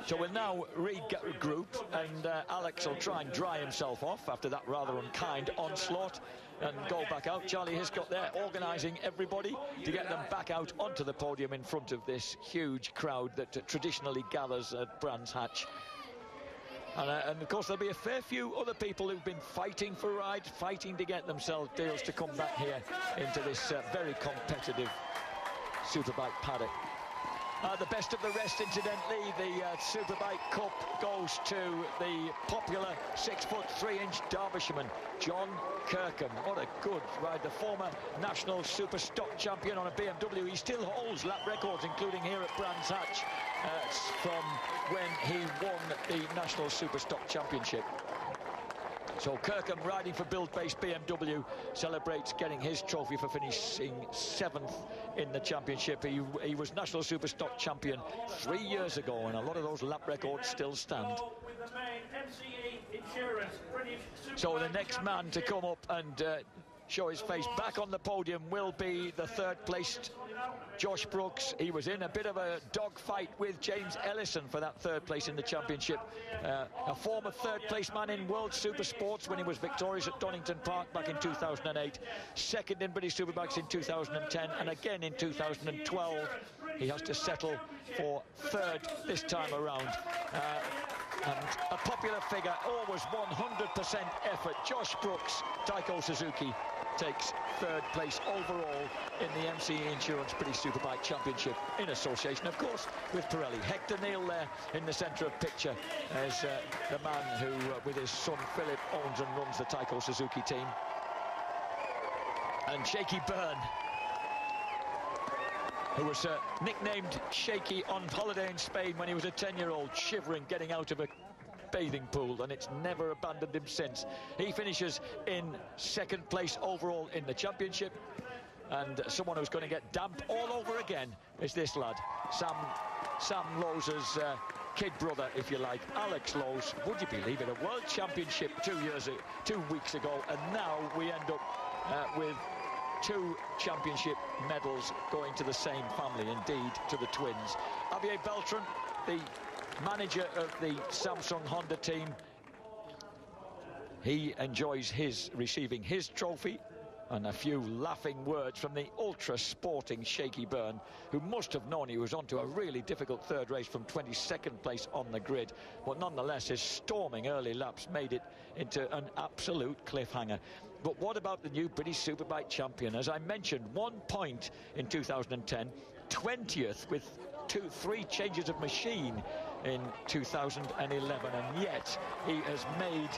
So we'll now regroup, and Alex will try and dry himself off after that rather unkind onslaught and go back out. Charlie Hiscott there organising everybody to get them back out onto the podium in front of this huge crowd that traditionally gathers at Brands Hatch. And of course there'll be a fair few other people who've been fighting for rides, fighting to get themselves deals to come back here into this very competitive Superbike paddock. The best of the rest, incidentally, the Superbike Cup goes to the popular 6'3" Derbyshireman, John Kirkham. What a good ride. The former national super stock champion on a BMW. He still holds lap records, including here at Brands Hatch, from when he won the national super stock championship. So Kirkham, riding for build-based BMW, celebrates getting his trophy for finishing 7th in the championship. He was national super stock champion 3 years ago, and a lot of those lap records still stand. So the next man to come up and show his face back on the podium will be the third-placed Josh Brooks. He was in a bit of a dogfight with James Ellison for that third place in the championship. A former third-place man in World Super Sports when he was victorious at Donington Park back in 2008. Second in British Superbikes in 2010, and again in 2012. He has to settle for third this time around. And a popular figure, always 100% effort. Josh Brooks, Taiko Suzuki, takes third place overall in the MCE Insurance British Superbike Championship, in association, of course, with Pirelli. Hector Neal there in the centre of picture as the man who, with his son Philip, owns and runs the Taiko Suzuki team. And Shaky Byrne, who was nicknamed Shaky on holiday in Spain when he was a 10-year-old, shivering getting out of a bathing pool, and it's never abandoned him since. He finishes in second place overall in the championship, and someone who's going to get damp all over again is this lad, Sam Lowes' kid brother, if you like, Alex Lowes. Would you believe it? A world championship 2 weeks ago, and now we end up with 2 championship medals going to the same family, indeed, to the twins. Javier Beltran, the manager of the Samsung Honda team, he enjoys receiving his trophy, and a few laughing words from the ultra-sporting Shaky Byrne, who must have known he was onto a really difficult third race from 22nd place on the grid. But nonetheless, his storming early laps made it into an absolute cliffhanger. But what about the new British Superbike champion? As I mentioned, 1 point in 2010, 20th with 3 changes of machine in 2011, and yet he has made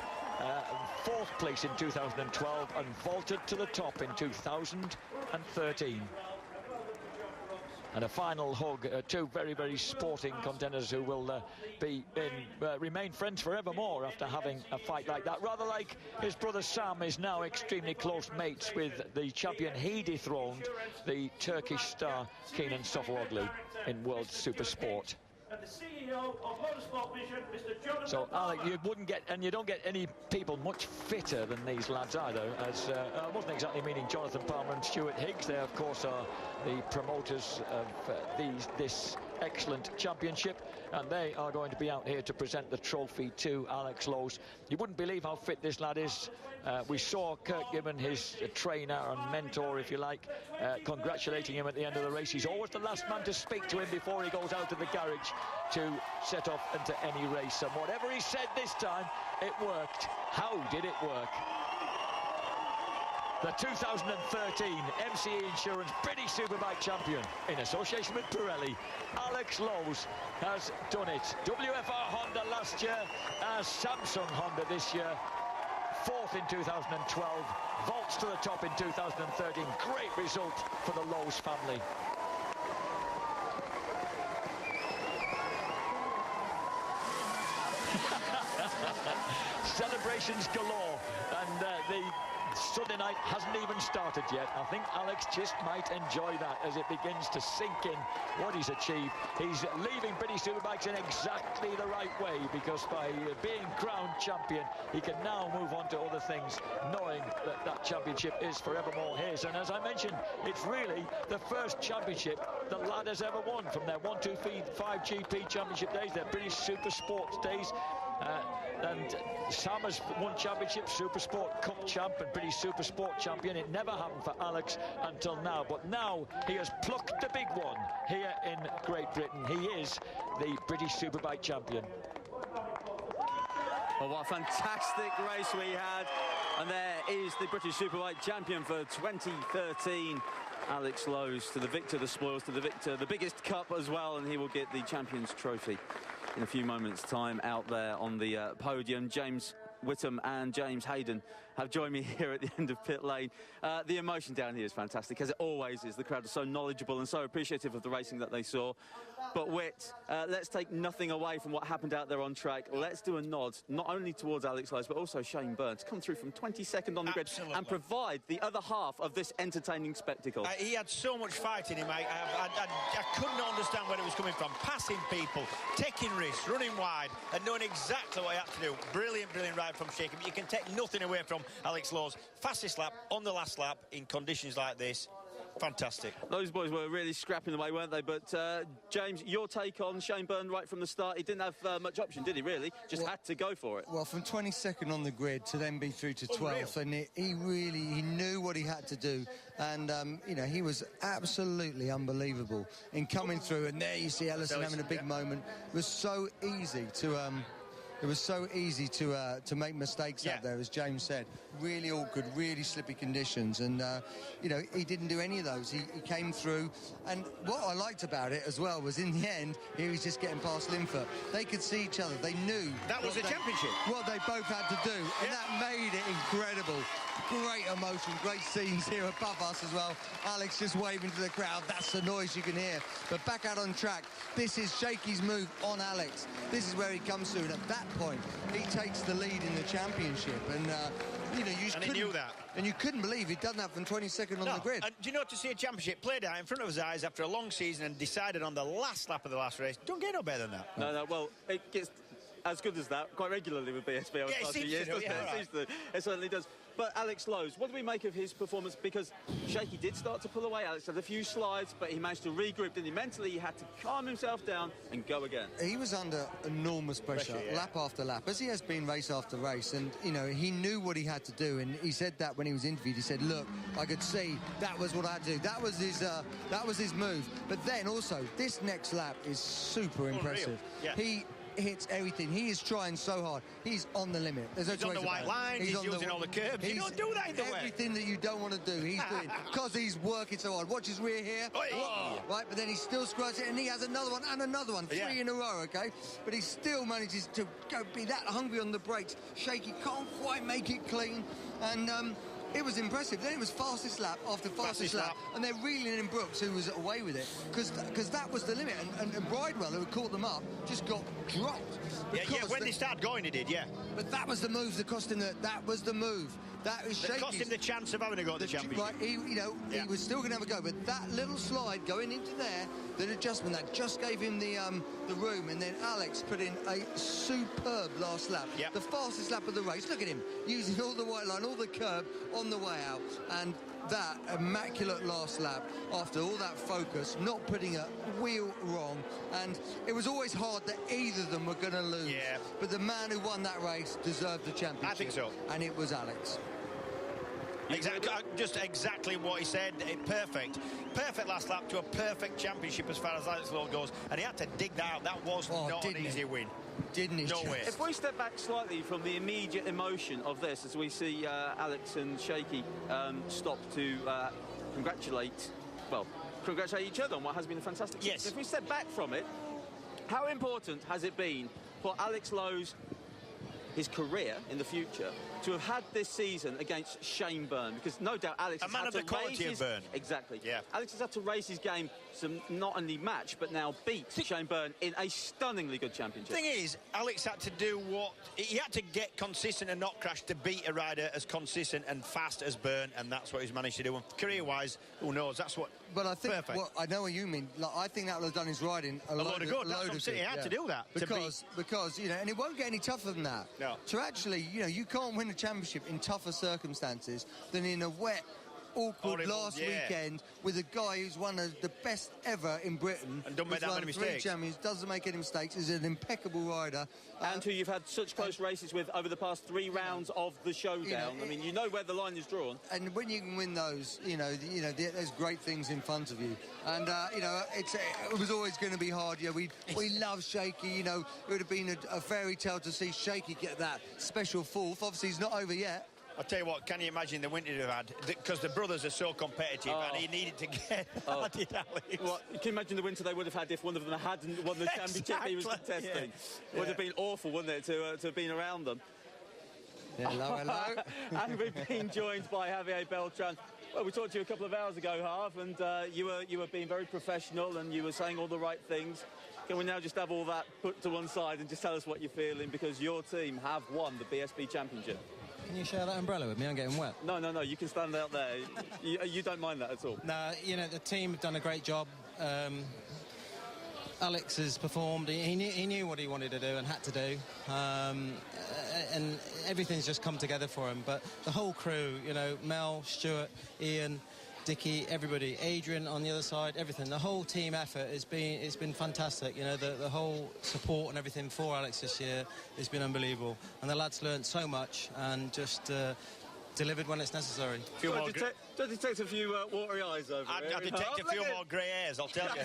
4th place in 2012 and vaulted to the top in 2013. And a final hug, 2 very, very sporting contenders who will remain friends forevermore after having a fight like that. Rather like his brother Sam is now extremely close mates with the champion he dethroned, the Turkish star Kenan Sofuoglu, in World Super Sport. and the CEO of Motorsport Vision, Mr. Jonathan. So, Alec, you don't get any people much fitter than these lads either. As I wasn't exactly meaning Jonathan Palmer and Stuart Higgs. They, of course, are the promoters of this excellent championship, and they are going to be out here to present the trophy to Alex Lowes. You wouldn't believe how fit this lad is. We saw Kurt Gibbon, his trainer and mentor, if you like, congratulating him at the end of the race. He's always the last man to speak to him before he goes out of the garage to set off into any race. And whatever he said this time, it worked. How did it work? The 2013 MCE Insurance British Superbike champion, in association with Pirelli, Alex Lowes, has done it. WFR Honda last year, Samsung Honda this year. Fourth in 2012, vaults to the top in 2013. Great result for the Lowes family. Celebrations galore, and the Sunday night hasn't even started yet. I think Alex just might enjoy that as it begins to sink in what he's achieved. He's leaving British Superbikes in exactly the right way, because by being crowned champion, he can now move on to other things, knowing that that championship is forevermore his. And as I mentioned, it's really the first championship the lad has ever won from their 1, 2, 5 GP championship days, their British Super Sports days. And Sam has won championships, Super Sport Cup champ and British Super Sport champion. It never happened for Alex until now, but now he has plucked the big one here in Great Britain. He is the British Superbike champion. Well, what a fantastic race we had, and there is the British Superbike champion for 2013. Alex Lowes, to the victor, the spoils, to the victor, the biggest cup as well, and he will get the champion's trophy in a few moments' time out there on the podium. James Whittam and James Hayden have joined me here at the end of pit lane. The emotion down here is fantastic, as it always is. The crowd are so knowledgeable and so appreciative of the racing that they saw. But Whit, let's take nothing away from what happened out there on track. Let's do a nod, not only towards Alex Lowes, but also Shane Byrne, to come through from 22nd on the grid and provide the other half of this entertaining spectacle. He had so much fight in him. I couldn't understand where it was coming from. Passing people, taking risks, running wide, and knowing exactly what he had to do. Brilliant, brilliant ride from Shaker. But you can take nothing away from Alex Lowes. Fastest lap on the last lap in conditions like this. Fantastic. Those boys were really scrapping away, weren't they? But James, your take on Shane Byrne right from the start. He didn't have much option, did he, really? Just had to go for it. Well, from 22nd on the grid to then be through to 12th, and he knew what he had to do. And, you know, he was absolutely unbelievable in coming through. And there you see Ellison having a big moment. It was so easy to... It was so easy to make mistakes out there, as James said. Really awkward, really slippy conditions, and you know, he didn't do any of those. He came through, and what I liked about it as well was, in the end, he was just getting past Linfoot. They could see each other. They knew that was the championship. What they both had to do, and that made it incredible. Great emotion, great scenes here above us as well. Alex just waving to the crowd. That's the noise you can hear. But back out on track, this is Shaky's move on Alex. This is where he comes through, and at that point, he takes the lead in the championship. And, you know, you just couldn't... he knew that. And you couldn't believe he'd done that from 22nd on the grid. And do you know, to see a championship played out in front of his eyes after a long season and decided on the last lap of the last race, don't get no better than that. No, well, it gets as good as that quite regularly with BSB. Yeah, it certainly does. But Alex Lowes, what do we make of his performance? Because Shaky did start to pull away. Alex had a few slides, but he managed to regroup. Didn't he? Mentally, he had to calm himself down and go again. He was under enormous pressure, lap after lap, as he has been race after race. And, you know, he knew what he had to do. And he said that when he was interviewed. He said, look, I could see that was what I had to do. That was his move. But then also, this next lap is super impressive. Yeah. He hits everything. He is trying so hard. He's on the limit. There's no he's on the white line. He's using all the curbs. You don't do that in the wet. Everything that you don't want to do, he's doing. Because he's working so hard. Watch his rear here. Right, but then he still squirts it, and he has another one and another one. 3 in a row, okay? But he still manages to be that hungry on the brakes. Shaky can't quite make it clean. And it was impressive. Then it was fastest lap after fastest lap. And they're reeling in Brooks, who was away with it, because that was the limit. And Bridewell, who had caught them up, just got dropped. Yeah, when they started going, he did, yeah. But that was the move that cost him that was the move That was It cost him the chance of having a go at the championship. Right, he was still going to have a go, but that little slide going into there, that adjustment, that just gave him the room, and then Alex put in a superb last lap. Yep. The fastest lap of the race. Look at him, using all the white line, all the curb on the way out, and that immaculate last lap after all that focus, not putting a wheel wrong, and it was always hard that either of them were going to lose. Yeah. But the man who won that race deserved the championship. I think so. And it was Alex. Exactly, just exactly what he said. Perfect last lap to a perfect championship as far as Alex Lowe goes, and he had to dig that out. That was not an easy win. Didn't he? No way. If we step back slightly from the immediate emotion of this, as we see Alex and Shaky stop to congratulate each other on what has been a fantastic season. Yes. If we step back from it, how important has it been for Alex Lowe's his career in the future to have had this season against Shane Byrne? Because no doubt Alex has man had of to the quality raise of Byrne. Exactly. Yeah. Alex has had to raise his game to not only match but now beat Shane Byrne in a stunningly good championship. The thing is, Alex had to do what he had to get consistent and not crash to beat a rider as consistent and fast as Byrne, and that's what he's managed to do. And career-wise, who knows? That's what. But I think perfect. I know what you mean. Like, I think that would have done his riding a load of good. That's what I'm saying. He had to do that because you know, and it won't get any tougher than that. No. So actually, you know, you can't win a championship in tougher circumstances than in a wet, awkward last weekend with a guy who's one of the best ever in Britain and don't make that many mistakes. Doesn't make any mistakes, is an impeccable rider, and who you've had such close races with over the past 3 rounds of the showdown. I mean, you know where the line is drawn. And when you can win those, there's great things in front of you. And it was always going to be hard. You know, we love Shaky. You know, it would have been a fairy tale to see Shaky get that special fourth. Obviously, he's not over yet. I'll tell you what, can you imagine the winter they've had? Because the brothers are so competitive and he needed to get that, did Alex. Well, you can imagine the winter they would have had if one of them hadn't won the championship he was contesting. It would have been awful, wouldn't it, to have been around them. Yeah, hello. And we've been joined by Javier Beltran. Well, we talked to you a couple of hours ago, Harv, and you were being very professional and you were saying all the right things. Can we now just have all that put to one side and just tell us what you're feeling, because your team have won the BSB championship? Can you share that umbrella with me? I'm getting wet. No, you can stand out there. You don't mind that at all? No, you know, the team have done a great job. Alex has performed. He knew what he wanted to do and had to do. And everything's just come together for him. But the whole crew, you know, Mel, Stuart, Ian, Dickie, everybody, Adrian on the other side, everything. The whole team effort it's been fantastic. You know, the whole support and everything for Alex this year has been unbelievable. And the lads learned so much and just delivered when it's necessary. Don't detect a few watery eyes over here. I detect a few more grey hairs, I'll tell you.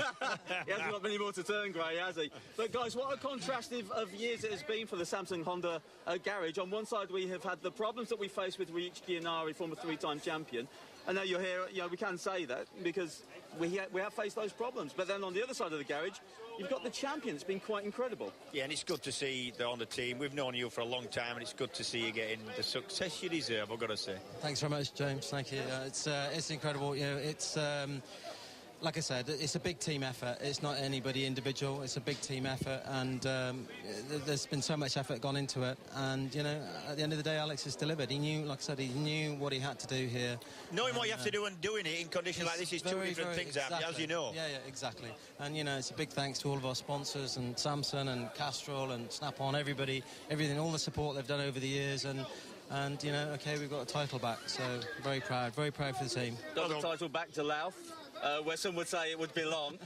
He hasn't got many more to turn grey, has he? But guys, what a contrast of years it has been for the Samsung Honda garage. On one side we have had the problems that we faced with Ryuichi Gianari, former 3-time champion. And now you're here, you know, we can say that because we have faced those problems. But then on the other side of the garage, you've got the champion. It's been quite incredible. Yeah, and it's good to see they're on the team. We've known you for a long time, and it's good to see you getting the success you deserve, I've got to say. Thanks very much, James. Thank you. It's incredible. You know, it's like I said, it's a big team effort. It's not anybody individual. It's a big team effort, and there's been so much effort gone into it. And you know, at the end of the day, Alex has delivered. He knew, like I said, he knew what he had to do here. Knowing what you have to do and doing it in conditions like this is two different things, exactly. As you know. Yeah, exactly. And you know, it's a big thanks to all of our sponsors and Samsung and Castrol and Snap-on, everybody, everything, all the support they've done over the years. And you know, okay, we've got a title back, so very proud for the team. Got the title back to Louth, where some would say it would belong.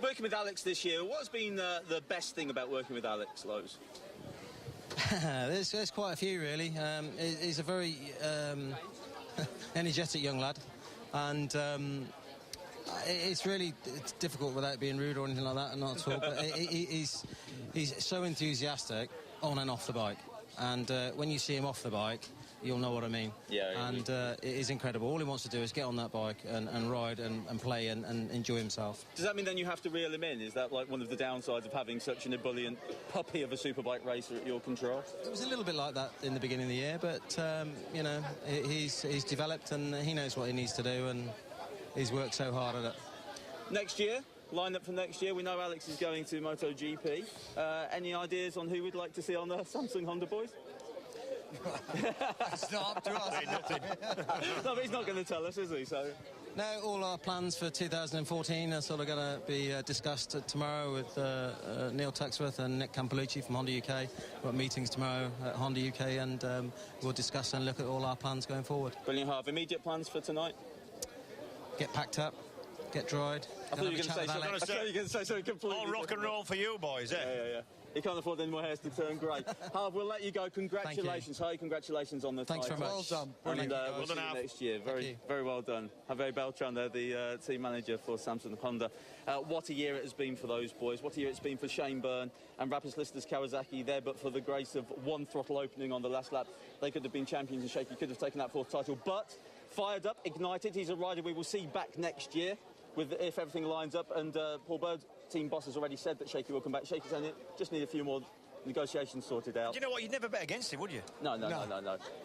Working with Alex this year, what's been the best thing about working with Alex Lowe's? There's quite a few, really. He's a very energetic young lad, and it's difficult without being rude or anything like that, and not at all. But he's so enthusiastic on and off the bike. And when you see him off the bike, you'll know what I mean. Yeah. And it is incredible. All he wants to do is get on that bike and ride and play and enjoy himself. Does that mean then you have to reel him in? Is that like one of the downsides of having such an ebullient puppy of a superbike racer at your control? It was a little bit like that in the beginning of the year, but you know, he's developed and he knows what he needs to do, and he's worked so hard at it. Next year? Line-up for next year, we know Alex is going to MotoGP. Any ideas on who we'd like to see on the Samsung Honda boys? It's not up to us. No, but he's not going to tell us, is he? So. No, all our plans for 2014 are sort of going to be discussed tomorrow with Neil Tuxworth and Nick Campolucci from Honda UK. We've got meetings tomorrow at Honda UK, and we'll discuss and look at all our plans going forward. Brilliant, Harv. Immediate plans for tonight? Get packed up, get dried. I thought you were going to say something completely all rock and roll for you boys, eh? Yeah. He can't afford any more hairs to turn grey. Harv, we'll let you go. Congratulations. Hi, congratulations on the Thanks title. very much. Well done. And Brilliant. we'll see you next year. Very well done. Javier Beltran there, the team manager for Samsung Honda. What a year it has been for those boys. What a year it's been for Shane Byrne and Rapid Lister's Kawasaki there, but for the grace of one throttle opening on the last lap, they could have been champions, and Shaky could have taken that fourth title. But fired up, ignited. He's a rider we will see back next year if everything lines up. And Paul Bird, team boss, has already said that Shaky will come back. Shaky's only just need a few more negotiations sorted out. Do you know what? You'd never bet against him, would you? No.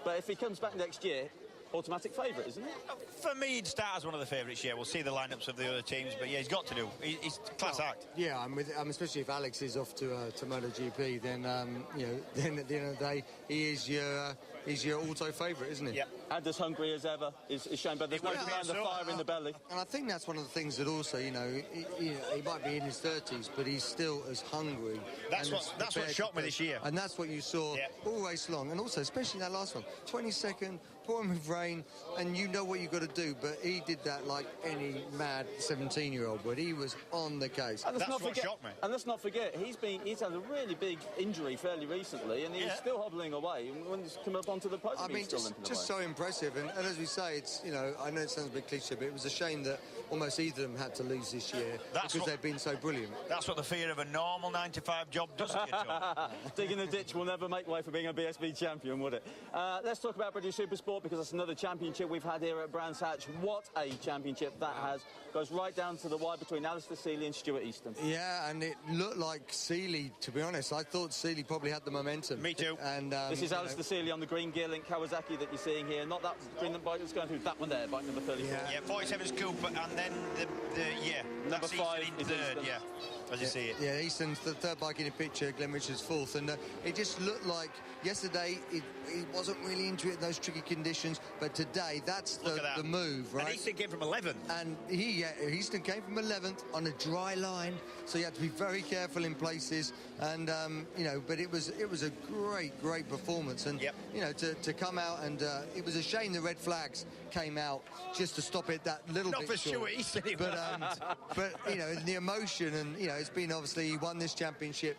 But if he comes back next year, automatic favourite, isn't it? For me, he'd start as one of the favourites. Yeah, we'll see the lineups of the other teams, but yeah, he's got to do. He's class act. Yeah, especially if Alex is off to MotoGP, then then at the end of the day, he's your auto favourite, isn't he? Yeah. And as hungry as ever is Shane Byrne. There's no denying the fire in the belly. And I think that's one of the things that also, he might be in his 30s, but he's still as hungry. That's what shocked me this year. And that's what you saw all race long. And also, especially that last one, 22nd, pouring with rain, and you know what you've got to do. But he did that like any mad 17-year-old would. He was on the case. And that's what shocked me. And let's not forget, he's had a really big injury fairly recently, and he's still hobbling away. And when he's come up onto the podium, he's still limping away. Just so impressive. And as we say, it's I know it sounds a bit cliche, but it was a shame that almost either of them had to lose this year because they've been so brilliant. That's what the fear of a normal 9-to-5 job does to you, Tom. Digging the ditch will never make way for being a BSB champion, would it? Let's talk about British Supersport, because that's another championship we've had here at Brands Hatch. What a championship that has. Goes right down to the wire between Alistair Seeley and Stuart Easton. Yeah, and it looked like Seeley, to be honest. I thought Seeley probably had the momentum. Me too. And this is Alistair Seeley on the green Gear Link Kawasaki that you're seeing here. Not that green bike that's going through, that one there, bike number 34. Yeah, 47's Cooper, and then number 5 in third, as you see it. Yeah, Easton's the third bike in the picture, Glenn Richards fourth, and it just looked like yesterday he wasn't really into it in those tricky conditions, but today that's the move, right? And Easton came from 11th. And Easton came from 11th on a dry line, so you had to be very careful in places, and but it was a great performance, and to come out, and it was a shame the red flags came out just to stop it that little bit. Not for Stuart Easton, but the emotion, and it's been obviously he won this championship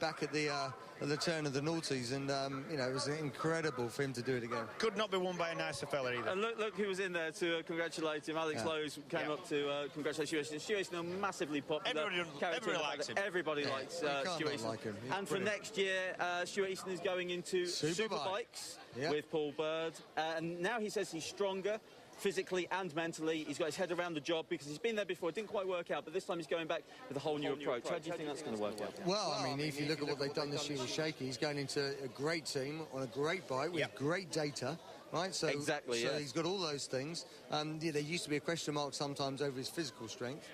back at the turn of the noughties, and it was incredible for him to do it again. Could not be won by a nicer fella either. And look who was in there to congratulate him. Alex Lowe's came up to congratulate Stuart Easton. Stuart Easton, massively popular. Everybody likes him. Everybody likes Stuart Easton. Like him. And for next year, Stuart Easton is going into Superbikes with Paul Bird. And now he says he's stronger physically and mentally. He's got his head around the job because he's been there before. It didn't quite work out, but this time he's going back with a whole new approach. How do you think that's going to work out? Well, I mean, if you look at what they've done this year with Shaky, he's going into a great team on a great bike with great data. Right, so he's got all those things. There used to be a question mark sometimes over his physical strength,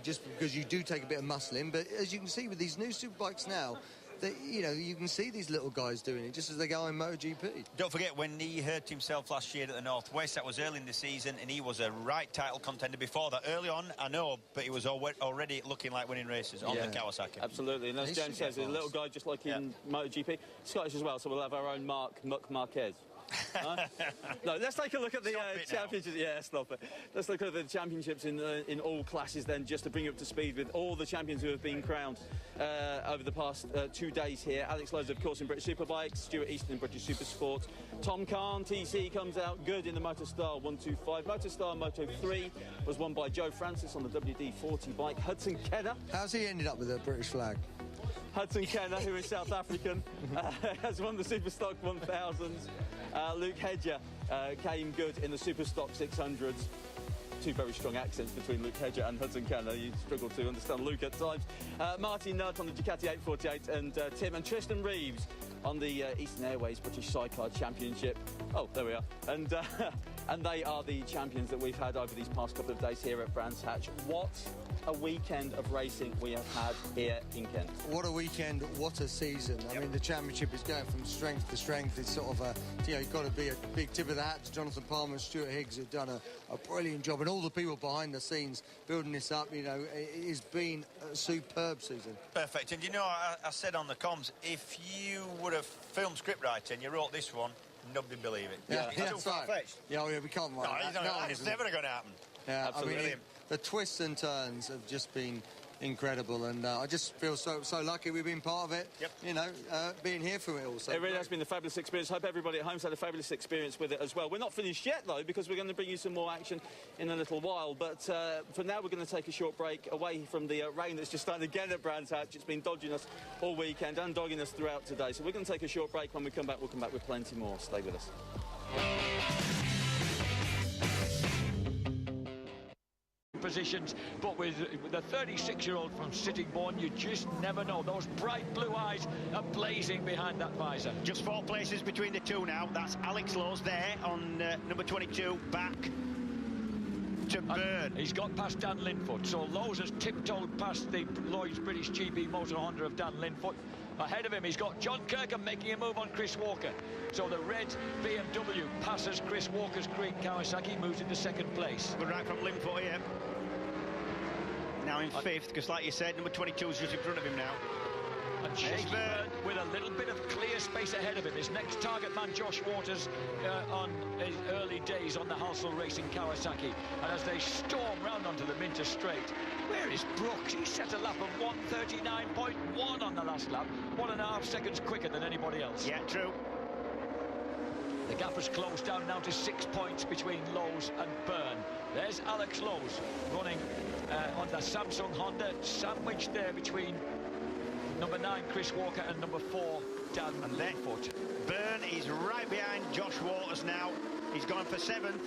just because you do take a bit of muscle in. But as you can see with these new Superbikes now, you can see these little guys doing it just as they go in MotoGP. Don't forget when he hurt himself last year at the Northwest, that was early in the season, and he was a right title contender before that. Early on, I know, but he was already looking like winning races on the Kawasaki. Absolutely, and as James says, he's a little guy just like in MotoGP. Scottish as well, so we'll have our own Muck Marquez. No, let's take a look at the championships. Yeah, stop it. Let's look at the championships in all classes then, just to bring you up to speed with all the champions who have been crowned over the past 2 days here. Alex Lowe's, of course, in British Superbikes, Stuart Easton in British Supersport. Tom Kahn, TC, comes out good in the Motostar 125. Motostar Moto 3 was won by Joe Francis on the WD-40 bike. Hudson Kenner. How's he ended up with a British flag? Hudson Kenner, who is South African, has won the Superstock 1000s. Luke Hedger came good in the Superstock 600s. Two very strong accents between Luke Hedger and Hudson Kenner. You struggle to understand Luke at times. Martin Nutt on the Ducati 848, and Tim and Tristan Reeves on the Eastern Airways British Sidecar Championship. Oh, there we are. And And they are the champions that we've had over these past couple of days here at Brands Hatch. What a weekend of racing we have had here in Kent. What a weekend, what a season. I mean, the championship is going from strength to strength. It's sort of you've got to be a big tip of the hat to Jonathan Palmer and Stuart Higgs, who've done a brilliant job. And all the people behind the scenes building this up, it has been a superb season. Perfect. And I said on the comms, if you would have filmed script writing, you wrote this one, nobody would believe it. Yeah, it's too far-fetched. Yeah, we can't write that. No, it's never going to happen. Yeah, absolutely. I mean, the twists and turns have just been incredible, and I just feel so lucky we've been part of it. Yep. Being here for it all. So it really has been a fabulous experience. Hope everybody at home's had a fabulous experience with it as well. We're not finished yet, though, because we're going to bring you some more action in a little while. But for now, we're going to take a short break away from the rain that's just started again at Brands Hatch. It's been dodging us all weekend and dogging us throughout today. So we're going to take a short break. When we come back, we'll come back with plenty more. Stay with us. Positions, but with the 36-year-old from Sittingbourne, you just never know. Those bright blue eyes are blazing behind that visor. Just 4 places between the two now. That's Alex Lowe's there on number 22, back to Byrne. He's got past Dan Linfoot, so Lowe's has tiptoed past the Lloyd's British GB Motor Honda of Dan Linfoot. Ahead of him, he's got John Kirkham making a move on Chris Walker. So the red BMW passes Chris Walker's green Kawasaki, moves into second place. Good right from Linfoot here. Now in 5th, because like you said, number 22 is just in front of him now. And Shaky Byrne with a little bit of clear space ahead of him. His next target man, Josh Waters, on his early days on the Halsall Racing Kawasaki. And as they storm round onto the Minter Straight, where is Brooks? He set a lap of 1:39.1 on the last lap, 1.5 seconds quicker than anybody else. Yeah, true. The gap has closed down now to 6 points between Lowe's and Byrne. There's Alex Lowe's running on the Samsung Honda, sandwiched there between number 9 Chris Walker and number 4 Dan Linfoot. Byrne is right behind Josh Waters now. He's gone for 7th.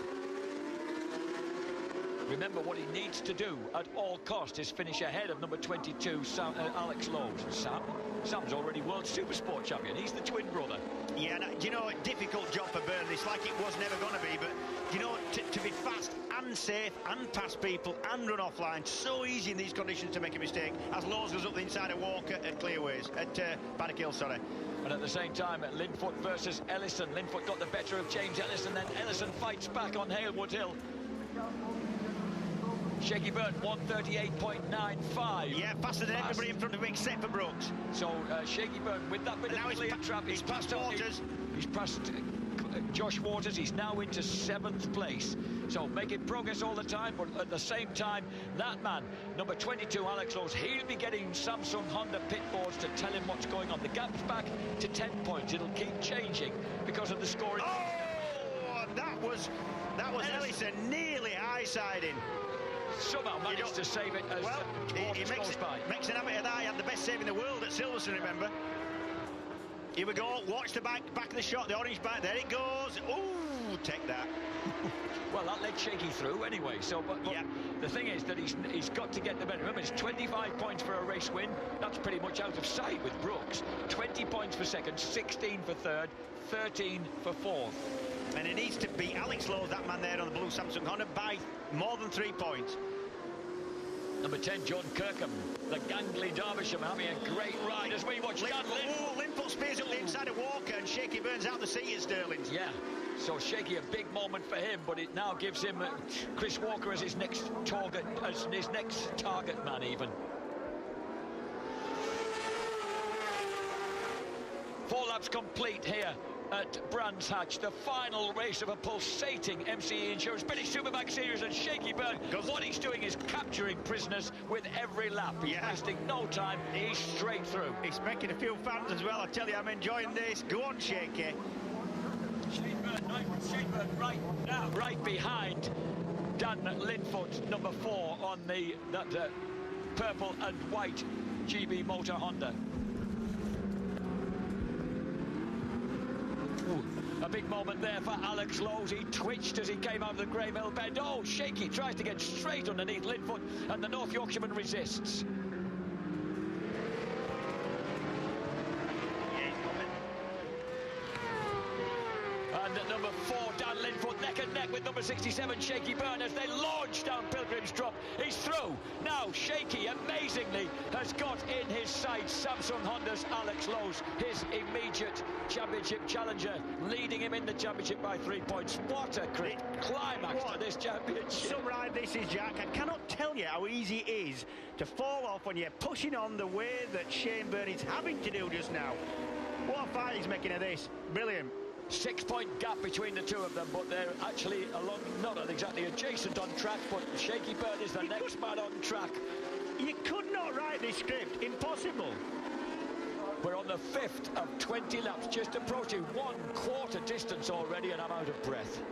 Remember, what he needs to do at all cost is finish ahead of number 22 Alex Lowe's. Sam's already World Supersport champion. He's the twin brother. Yeah, a difficult job for Byrne. It's like it was never going to be, but to be fast and safe and pass people and run offline, so easy in these conditions to make a mistake, as Lowe's goes up the inside of Walker at Clearways, at Paddock Hill, sorry. And at the same time, at Linfoot versus Ellison. Linfoot got the better of James Ellison, then Ellison fights back on Halewood Hill. Shaky Byrne, 1:38.95. Yeah, faster than everybody in front of him except for Brooks. So Shaky Byrne, with that bit of clear trap, he's passed Waters. He's passed Josh Waters. He's now into 7th place. So making progress all the time, but at the same time, that man, number 22, Alex Lowe's, he'll be getting Samsung Honda pit boards to tell him what's going on. The gap's back to 10 points. It'll keep changing because of the scoring. Oh, that was Ellison nearly high-siding. Somehow managed to save it as he makes an habit of that. He had the best save in the world at Silverstone, remember? Here we go. Watch the back of the shot, the orange back. There it goes. Ooh, take that. Well, that led Shaky through anyway. So, but yeah. The thing is that he's got to get the better. Remember, it's 25 points for a race win. That's pretty much out of sight with Brooks. 20 points for second, 16 for third, 13 for fourth. And it needs to beat Alex Lowe, that man there on the blue Samsung Honda, by more than 3 points. Number 10, John Kirkham, the gangly Derbyshire, having a great ride as we watch Dan Linfoot. Linfoot spears up the inside of Walker, and Shaky Byrne's out the seat at Stirling's. Yeah, so Shaky, a big moment for him, but it now gives him Chris Walker as his next target, man even. 4 laps complete here at Brands Hatch, the final race of a pulsating MCE Insurance British Superbike Series, and Shaky Byrne, what he's doing is capturing prisoners with every lap. He's wasting no time, he's straight through. He's making a few fans as well, I tell you, I'm enjoying this. Go on, Shaky. Shaky Byrne right behind Dan Linfoot, number 4 on that purple and white GB Motor Honda. A big moment there for Alex Lowe's. He twitched as he came out of the Grey Mill bend. Oh, Shaky tries to get straight underneath Linfoot, and the North Yorkshireman resists. And at number 4, Dan Linfoot neck and neck with number 67, Shaky Byrne, as they launch down Pilgrim's Drop. He's through. Now, Shaky, amazingly, has got in his sights Samsung Honda's Alex Lowes, his immediate championship challenger, leading him in the championship by 3 points. What a great climax to this championship. Summarise this is, Jack, I cannot tell you how easy it is to fall off when you're pushing on the way that Shane Byrne is having to do just now. What a fight he's making of this. Brilliant. 6 point gap between the two of them, but they're actually along, not exactly adjacent on track, but Shaky Byrne is the next man on track. You could not write this script. Impossible. We're on the 5th of 20 laps, just approaching 1/4 distance already, and I'm out of breath.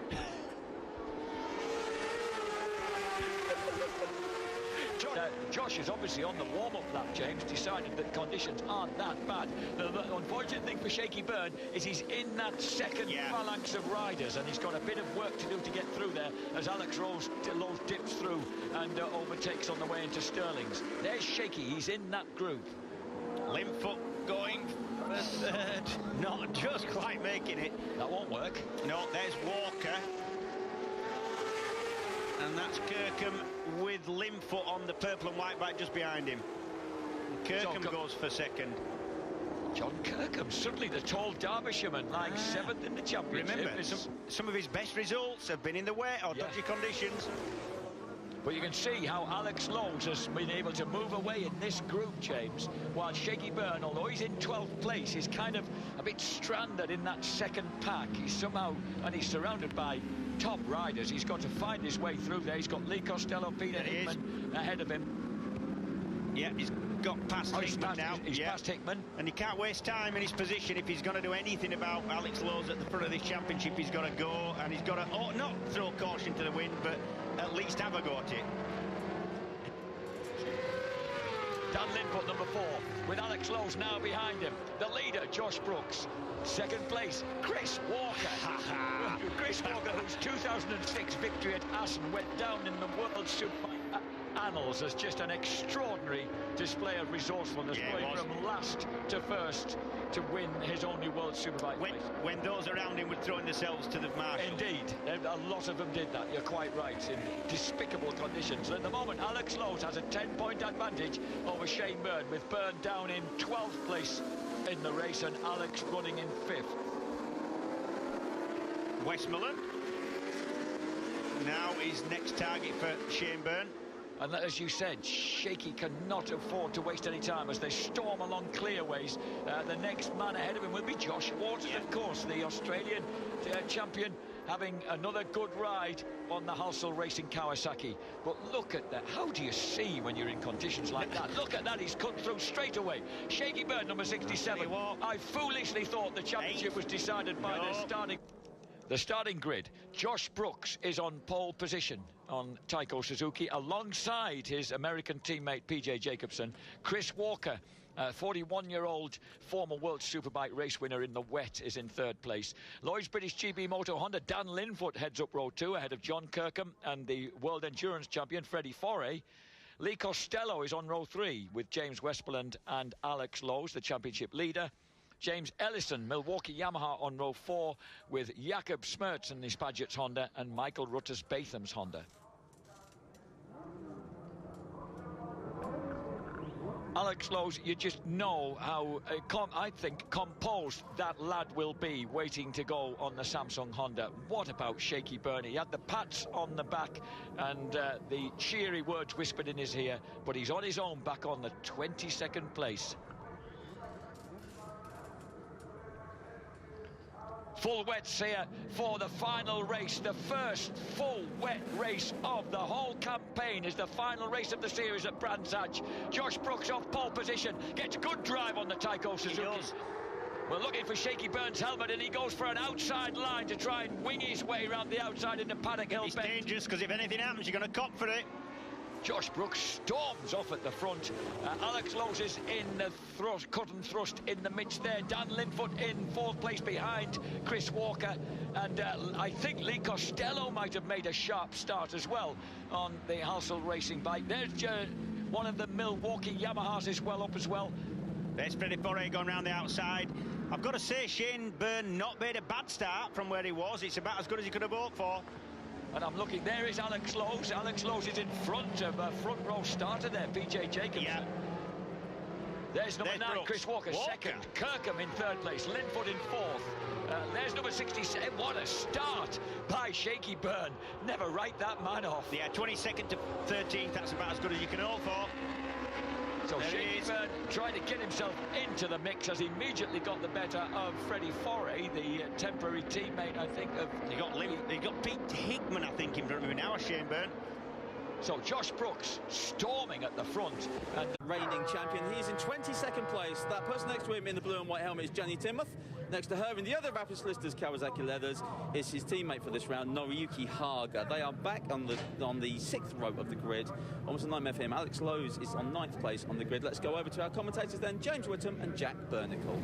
Josh is obviously on the warm-up lap, James, decided that conditions aren't that bad. The unfortunate thing for Shaky Byrne is he's in that second phalanx of riders, and he's got a bit of work to do to get through there as Alex Lowes dips through and overtakes on the way into Stirling's. There's Shaky, he's in that group. Linfoot going for third. Not just quite making it. That won't work. No, there's Walker. And that's Kirkham with Linfoot on the purple and white bike just behind him. Kirkham goes for second. John Kirkham, suddenly the tall Derbyshireman, like 7th in the championship. Remember, some of his best results have been in the wet or dodgy conditions. But you can see how Alex Lowes has been able to move away in this group, James, while Shaky Byrne, although he's in 12th place, is kind of a bit stranded in that second pack. He's somehow, and he's surrounded by top riders. He's got to find his way through there. He's got Lee Costello, Peter Hickman ahead of him. Yeah, he's got past Hickman now. He's past Hickman. And he can't waste time in his position. If he's going to do anything about Alex Lowes at the front of this championship, he's got to go, and he's got to not throw caution to the wind, but at least have a go at it. Dan Linfoot, number 4, with Alex Lowes now behind him. The leader, Josh Brooks. Second place, Chris Walker. Chris Walker, whose 2006 victory at Assen went down in the World Superbike annals as just an extraordinary display of resourcefulness, going from last to first to win his only World Superbike race. When those around him were throwing themselves to the marshal. Indeed, a lot of them did that, you're quite right, in despicable conditions. At the moment, Alex Lowes has a 10-point advantage over Shane Byrne, with Byrne down in 12th place in the race and Alex running in 5th. Westmoreland now his next target for Shane Byrne. And as you said, Shaky cannot afford to waste any time as they storm along clearways. The next man ahead of him will be Josh Waters, of course, the Australian champion, having another good ride on the Halsall Racing Kawasaki. But look at that. How do you see when you're in conditions like that? Look at that. He's cut through straight away. Shaky Byrne, number 67. I foolishly thought the championship was decided by the starting grid. Josh Brooks is on pole position on Taiko Suzuki alongside his American teammate PJ Jacobson. Chris Walker, 41-year-old former World Superbike race winner in the wet, is in 3rd place. Lloyd's British GB Moto Honda, Dan Linfoot heads up row 2 ahead of John Kirkham and the World Endurance champion Freddie Foray. Lee Costello is on row 3 with James Westmoreland and Alex Lowes, the championship leader. James Ellison, Milwaukee Yamaha, on row 4 with Jakob Smertz and his Paget's Honda and Michael Rutters Batham's Honda. Alex Lowes, you just know how, I think, composed that lad will be waiting to go on the Samsung Honda. What about Shaky Byrne? He had the pats on the back and the cheery words whispered in his ear, but he's on his own back on the 22nd place. Full wets here for the final race. The first full wet race of the whole campaign is the final race of the series at Brands Hatch. Josh Brooks off pole position, gets good drive on the Taiko Suzuki. We're looking for Shaky Byrne's helmet, and he goes for an outside line to try and wing his way around the outside into Paddock Hill Bend. It's dangerous, because if anything happens, you're going to cop for it. Josh Brooks storms off at the front. Alex Lowes is in the cut and thrust in the midst there. Dan Linfoot in 4th place behind Chris Walker. And I think Lee Costello might have made a sharp start as well on the Halsall Racing bike. There's one of the Milwaukee Yamahas is well up as well. There's Freddie Foray going round the outside. I've got to say, Shane Byrne not made a bad start from where he was. It's about as good as he could have hoped for. And I'm looking, there is Alex Lowe's. Alex Lowe's is in front of a front row starter there, PJ Jacobson. Yeah. There's number 9, Brooks. Chris Walker, second. Kirkham in third place. Linfoot in fourth. There's number 67. What a start by Shaky Byrne. Never write that man off. Yeah, 22nd to 13th. That's about as good as you can hope for. So Shaky Byrne trying to get himself into the mix has immediately got the better of Freddie Foray, the temporary teammate, I think, of... He got Pete Hickman, I think, in front of him now, Shane Byrne. So Josh Brooks storming at the front. And reigning champion, he's in 22nd place. That person next to him in the blue and white helmet is Jenny Timmuth. Next to her in the other Rapid Listers Kawasaki Leathers is his teammate for this round, Noriyuki Haga. They are back on the 6th row of the grid. Almost a 9 FM. Alex Lowe's is on 9th place on the grid. Let's go over to our commentators then, James Whittam and Jack Burnicle.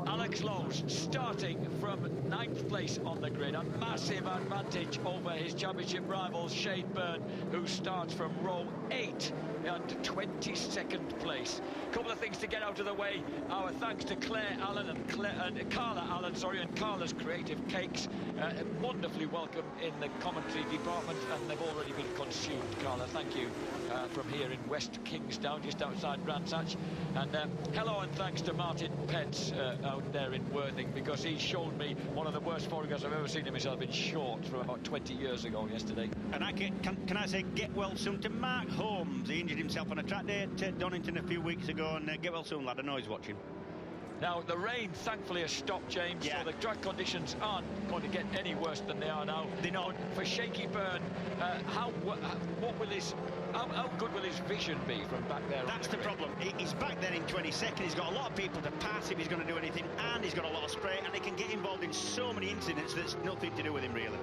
Alex Lowe's starting from 9th place on the grid, a massive advantage over his championship rival Shane Byrne, who starts from row 8 and 22nd place. A couple of things to get out of the way. Our thanks to Claire Allen and Carla Allen, and Carla's Creative Cakes. Wonderfully welcome in the commentary department, and they've already been consumed. Carla, thank you from here in West Kingsdown, just outside Brands Hatch. And hello and thanks to Martin Pence out there in Worthing, because he showed me one of the worst photographs I've ever seen of myself in shorts from about 20 years ago yesterday. And can I say get well soon to Mark Holmes? He injured himself on a track day at Donington a few weeks ago, and get well soon, lad. I know he's watching. Now, the rain, thankfully, has stopped, James, so the track conditions aren't going to get any worse than they are now. They're not. For Shaky Byrne, how good will his vision be from back there? That's the problem. He's back there in 22nd. He's got a lot of people to pass if he's going to do anything, and he's got a lot of spray, and he can get involved in so many incidents that's nothing to do with him, really.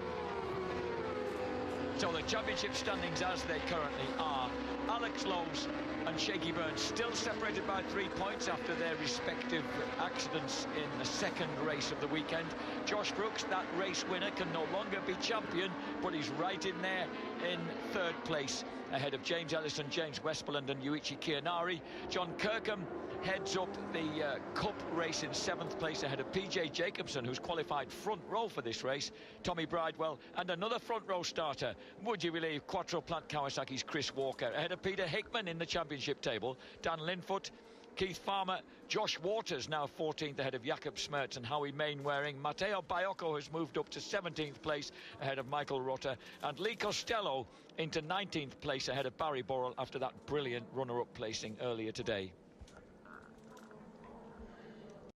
So the championship standings as they currently are, Alex Lowe's and Shaky Byrne still separated by 3 points after their respective accidents in the second race of the weekend. Josh Brooks, that race winner, can no longer be champion, but he's right in there in third place ahead of James Ellison, James Westmoreland and Yuichi Kiyanari. John Kirkham heads up the Cup race in 7th place ahead of PJ Jacobson, who's qualified front row for this race. Tommy Bridewell and another front row starter, would you believe, Quattro Plant Kawasaki's Chris Walker, ahead of Peter Hickman in the championship table. Dan Linfoot, Keith Farmer, Josh Waters now 14th ahead of Jakob Smertz and Howie Mainwaring. Matteo Baiocco has moved up to 17th place ahead of Michael Rotter, and Lee Costello into 19th place ahead of Barry Borrell after that brilliant runner-up placing earlier today.